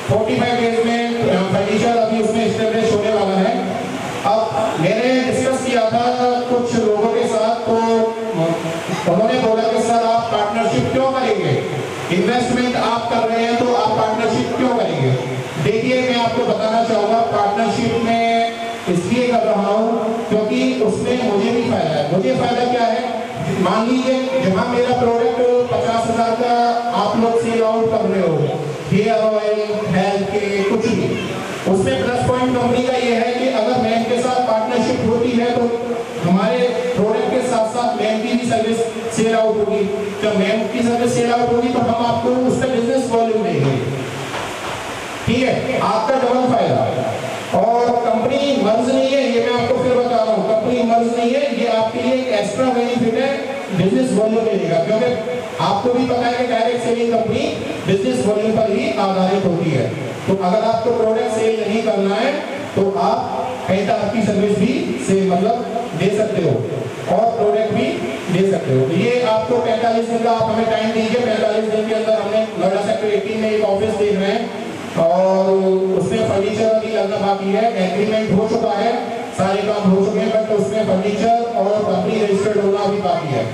45 डेज में फर्नीचर अभी उसमें स्टेब्लिश होने वाला है। अब मैंने डिस्कस किया था कुछ लोगों के साथ, तो उन्होंने बोला कि सर आप पार्टनरशिप क्यों करेंगे, इन्वेस्टमेंट आप कर रहे हैं तो आप पार्टनरशिप क्यों करेंगे। देखिए, मैं आपको बताना चाहूँगा, पार्टनरशिप में इसलिए कर रहा हूँ क्योंकि उसमें मुझे भी फायदा है। मुझे फायदा क्या है, मान लीजिए जहाँ मेरा प्रोडक्ट 50,000 का आप लोग सेल आउट कर रहे हो, हेयर ऑयल, हेल्थ के कुछ भी, उसमें प्लस पॉइंट कंपनी का ये है कि अगर बैंक के साथ पार्टनरशिप होती है तो हमारे प्रोडक्ट के साथ साथ बैंक की भी सर्विस सेल आउट होगी। जब बैंक की सर्विस सेल आउट होगी तो हम आपको उसका बिजनेस वॉल्यूम देंगे, ठीक है, आपका डबल फायदा। और कंपनी मर्ज नहीं है, ये मैं आपको फिर बता रहा हूँ, कंपनी मर्ज नहीं है, ये आपके लिए एक एक्स्ट्रा बेनिफिट है, बिजनेस वॉल्यूम मिलेगा। क्योंकि आपको भी पता है कि direct selling company business volume पर ही आधारित होती है। तो अगर आपको प्रोडक्ट सेल नहीं करना है तो आप पेंटा हब की सर्विस भी से मतलब दे सकते हो और प्रोडक्ट भी दे सकते हो। तो ये आपको 45 दिन का आप हमें टाइम दीजिए। 45 दिन के अंदर हमने नोएडा सेक्टर 18 में एक ऑफिस देख रहे हैं और उसमें फर्नीचर अभी लगना बाकी है। एग्रीमेंट हो चुका है, सारे काम हो चुके हैं, बट उसमें फर्नीचर और कंपनी रजिस्टर्ड होना अभी बाकी है।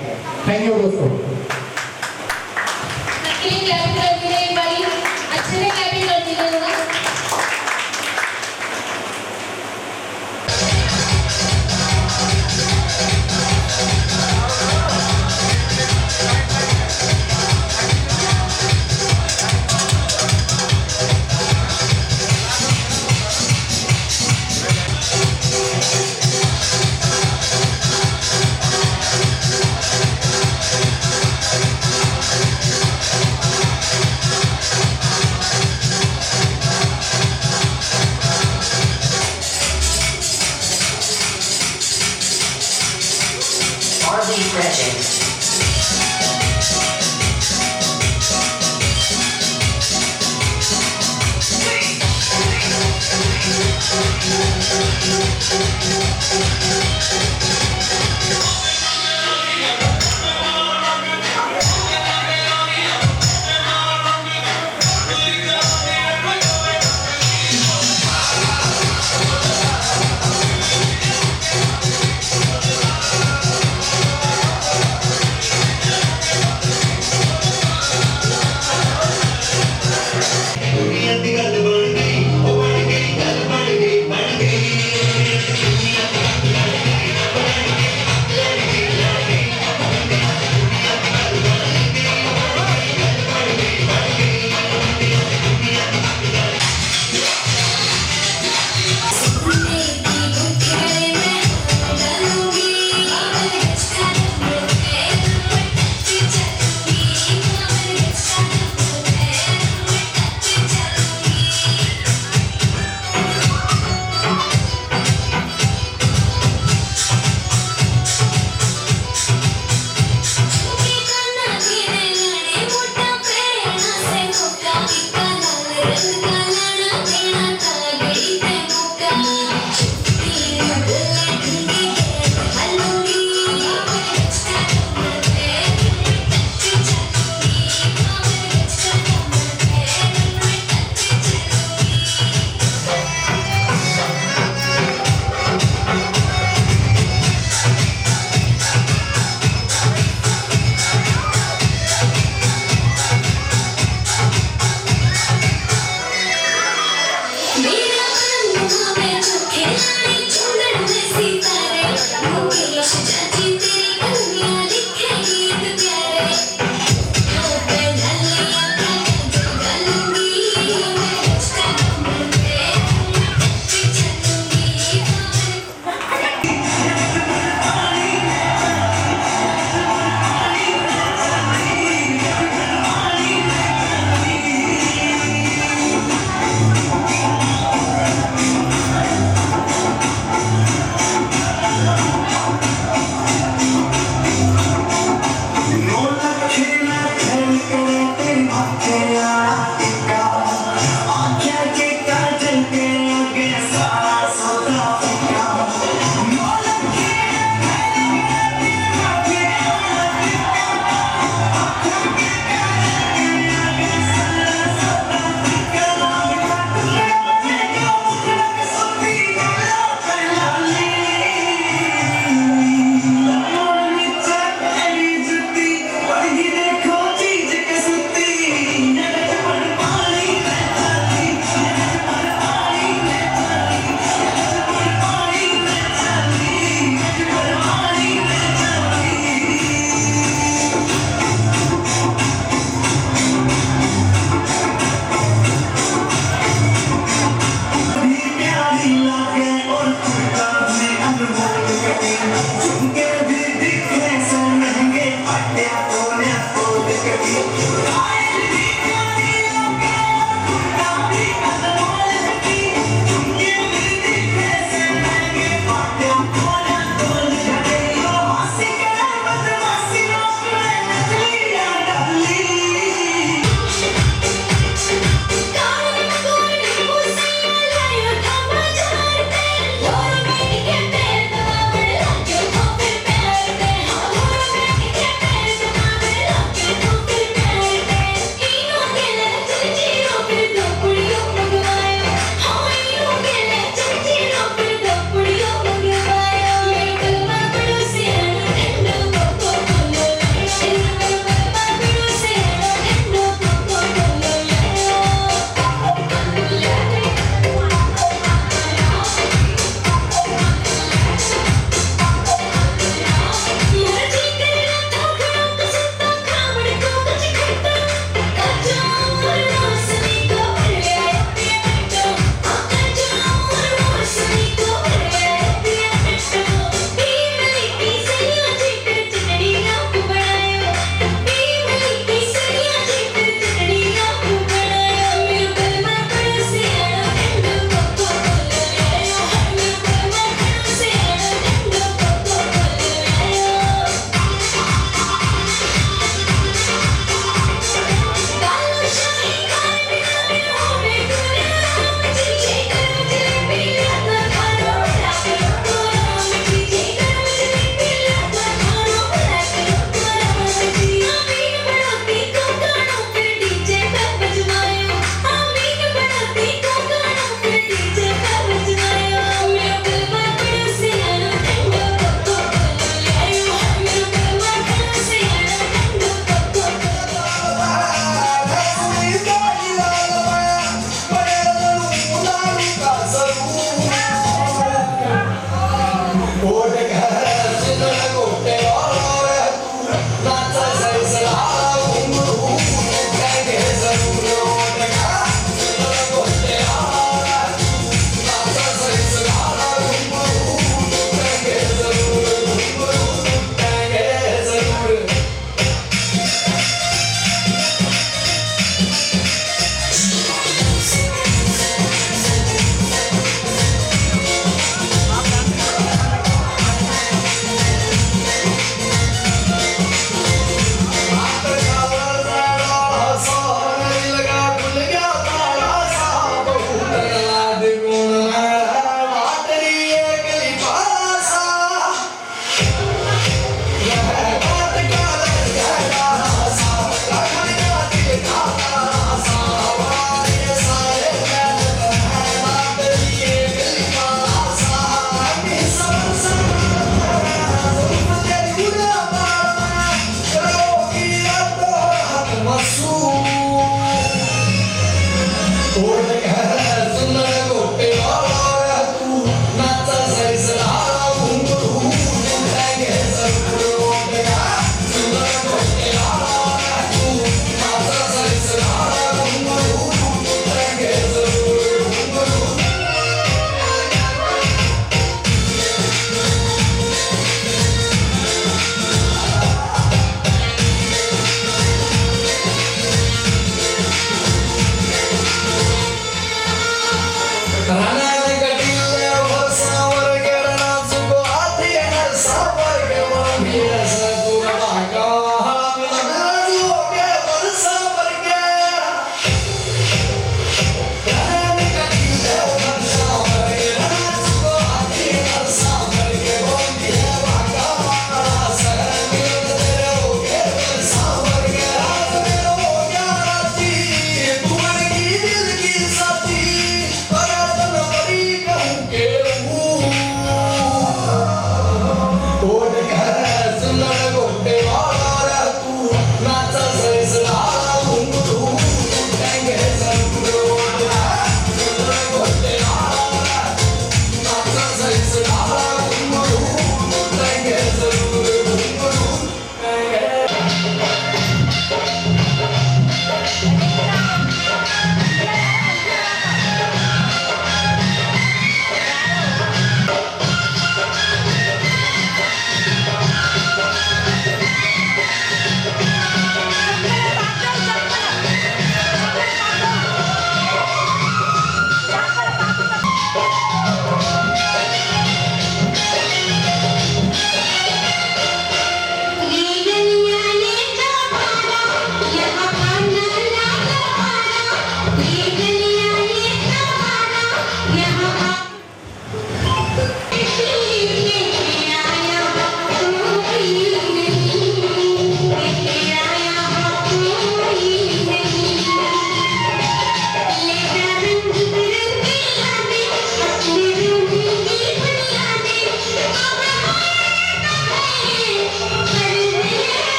थैंक यू दोस्तों। अच्छे से क्लैपिंग कर दीजिएगा।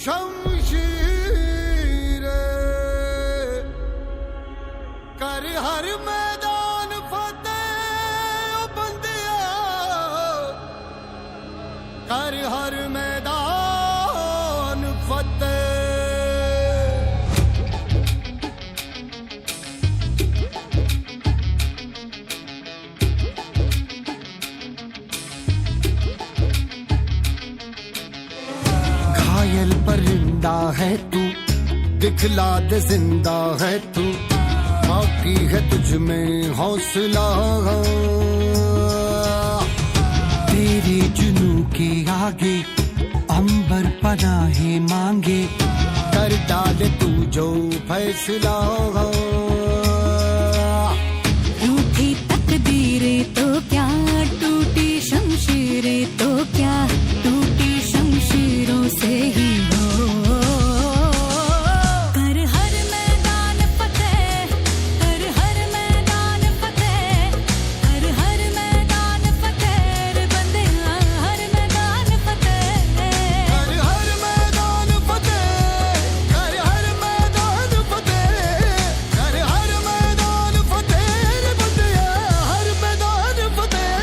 शमशीर कर हर मैदान फतेह ओ बंदिया कर हर मैदान फतेह। घायल परिंदा है तू दिखला दे जिंदा है तू बाकी है तुझ में हौसला तेरे जुनू के आगे अंबर पनाहे मांगे कर डाले तू जो फैसला। रूठी तकदीरें तो क्या टूटी शमशीरें तो क्या टूटी शमशीरों से ही हो कर हर मैदान फतेह कर हर मैदान फतेह कर हर मैदान फतेह रे बंदिया हर मैदान फतेह कर हर मैदान फतेह कर हर मैदान फतेह कर हर मैदान फतेह रे बंदिया हर मैदान फतेह।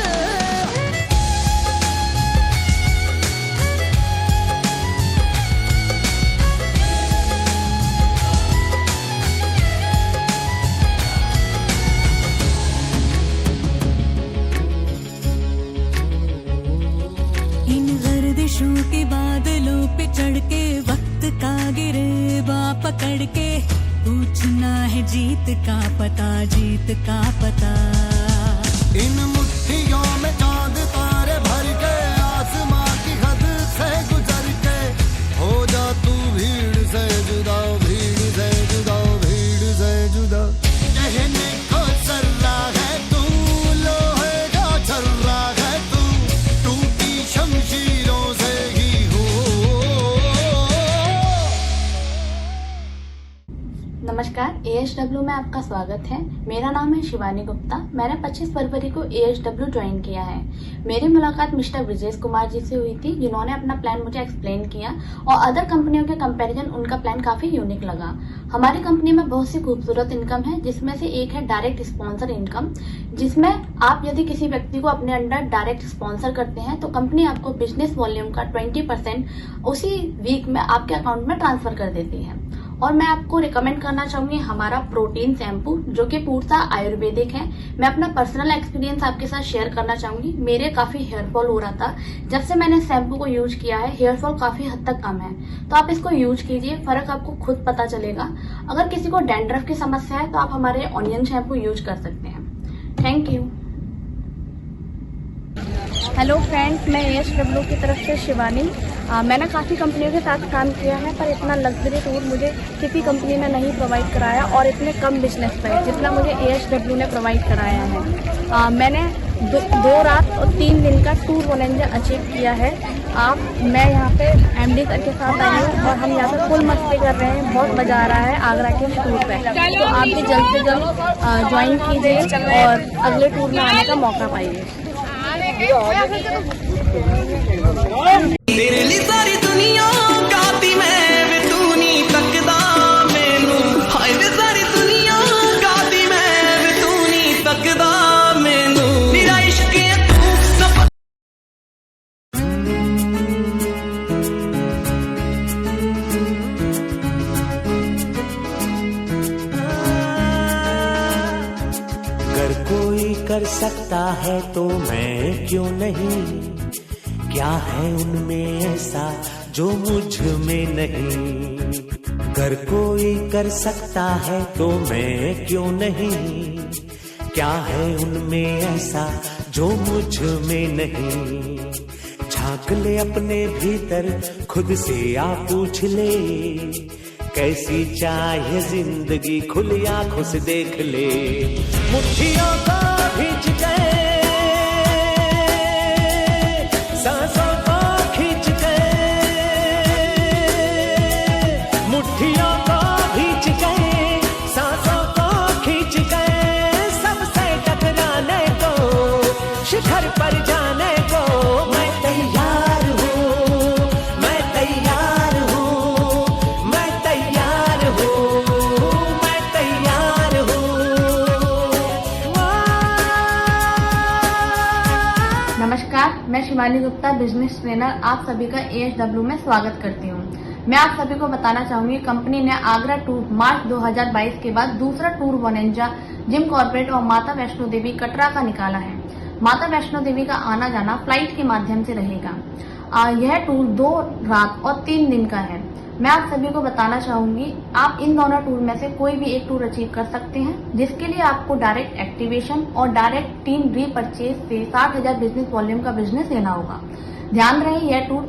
इन गर्दिशों के बादलों पे चढ़ के वक्त का गिरबा पकड़ के पूछना है जीत का पता जीत का पता। इन मुट्ठियों में चांद तारे भर के आसमां की हद से गुजर के हो जा तू भीड़ से जुदा भीड़ से जुदा भीड़ से जुदा। कहने को सर्रा है तू लोहे का छर्रा है तू टूटी शमशीरों से ही हो। नमस्कार, ASW में आपका स्वागत है। मेरा नाम है शिवानी गुप्ता। मैंने 25 फरवरी को ASW ज्वाइन किया है। मेरी मुलाकात मिस्टर ब्रिजेश कुमार जी से हुई थी, जिन्होंने अपना प्लान मुझे एक्सप्लेन किया और अदर कंपनियों के कंपैरिजन उनका प्लान काफी यूनिक लगा। हमारी कंपनी में बहुत सी खूबसूरत इनकम है, जिसमें से एक है डायरेक्ट स्पॉन्सर इनकम, जिसमें आप यदि किसी व्यक्ति को अपने अंडर डायरेक्ट स्पॉन्सर करते हैं तो कंपनी आपको बिजनेस वॉल्यूम का 20% उसी वीक में आपके अकाउंट में ट्रांसफर कर देती है। और मैं आपको रिकमेंड करना चाहूंगी हमारा प्रोटीन शैम्पू, जो कि पूर्णतः आयुर्वेदिक है। मैं अपना पर्सनल एक्सपीरियंस आपके साथ शेयर करना चाहूंगी। मेरे काफी हेयर फॉल हो रहा था, जब से मैंने शैम्पू को यूज किया है हेयर फॉल काफी हद तक कम है। तो आप इसको यूज कीजिए, फर्क आपको खुद पता चलेगा। अगर किसी को डैंड्रफ की समस्या है तो आप हमारे ऑनियन शैम्पू यूज कर सकते हैं। Thank you. हेलो फ्रेंड्स, मैं ASW की तरफ से शिवानी। मैंने काफ़ी कंपनियों के साथ काम किया है, पर इतना लग्जरी टूर मुझे किसी कंपनी ने नहीं प्रोवाइड कराया और इतने कम बिजनेस पे जितना मुझे ASW ने प्रोवाइड कराया है। मैंने 2 रात और 3 दिन का टूर वॉलेंजर अचीव किया है। मैं यहाँ पे MD सर के साथ आई हूँ और हम यहाँ पे फुल मस्ती कर रहे हैं। बहुत मज़ा आ रहा है आगरा के टूर पे। तो आप भी जल्द से जल्द ज्वाइन कीजिए और अगले टूर में आने का मौका पाइए। तेरे लिए सारी दुनिया गाती मैं वे तू नहीं तकदा मैनू हाय वे सारी दुनिया गाती मैं वे तू नहीं तकदा मैनू मेरा इश्क है तू सब। अगर कोई कर सकता है तो मैं क्यों नहीं, क्या है उनमें ऐसा जो मुझ में नहीं। अगर कोई कर सकता है तो मैं क्यों नहीं, क्या है उनमें ऐसा जो मुझ में नहीं। झांक ले अपने भीतर खुद से आ पूछ ले, कैसी चाहे जिंदगी खुली आंखों से देख ले। मुट्ठियों को खींच के सांसों को खींच के मुट्ठियों को खींच के सांसों को खींच के सबसे टकराने को शिखर पर जाने को मैं तैयार हूँ, मैं तैयार हूँ। शिवानी गुप्ता, बिजनेस ट्रेनर, आप सभी का ASW में स्वागत करती हूँ। मैं आप सभी को बताना चाहूंगी, कंपनी ने आगरा टूर मार्च 2022 के बाद दूसरा टूर बोनांजा जिम कॉर्पोरेट और माता वैष्णो देवी कटरा का निकाला है। माता वैष्णो देवी का आना जाना फ्लाइट के माध्यम से रहेगा। यह टूर 2 रात और 3 दिन का है। मैं आप सभी को बताना चाहूंगी, आप इन दोनों टूर में से कोई भी एक टूर अचीव कर सकते हैं, जिसके लिए आपको डायरेक्ट एक्टिवेशन और डायरेक्ट टीम रीपरचेज से 60,000 बिजनेस वॉल्यूम का बिजनेस लेना होगा। ध्यान रहे, यह टूर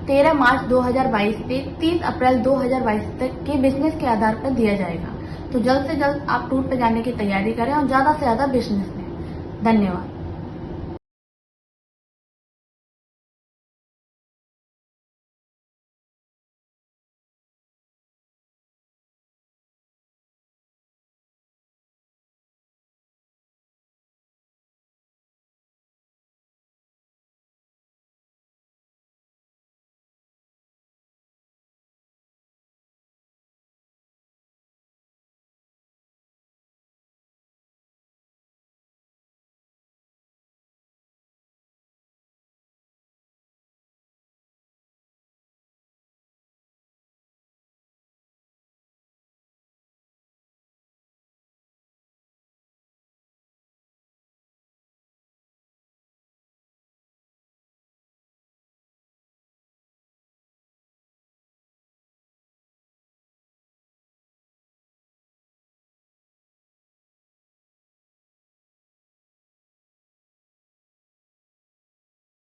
13 मार्च 2022 से 30 अप्रैल 2022 तक के बिजनेस के आधार पर दिया जाएगा। तो जल्द से जल्द आप टूर पर जाने की तैयारी करें और ज्यादा से ज्यादा बिजनेस लें। धन्यवाद।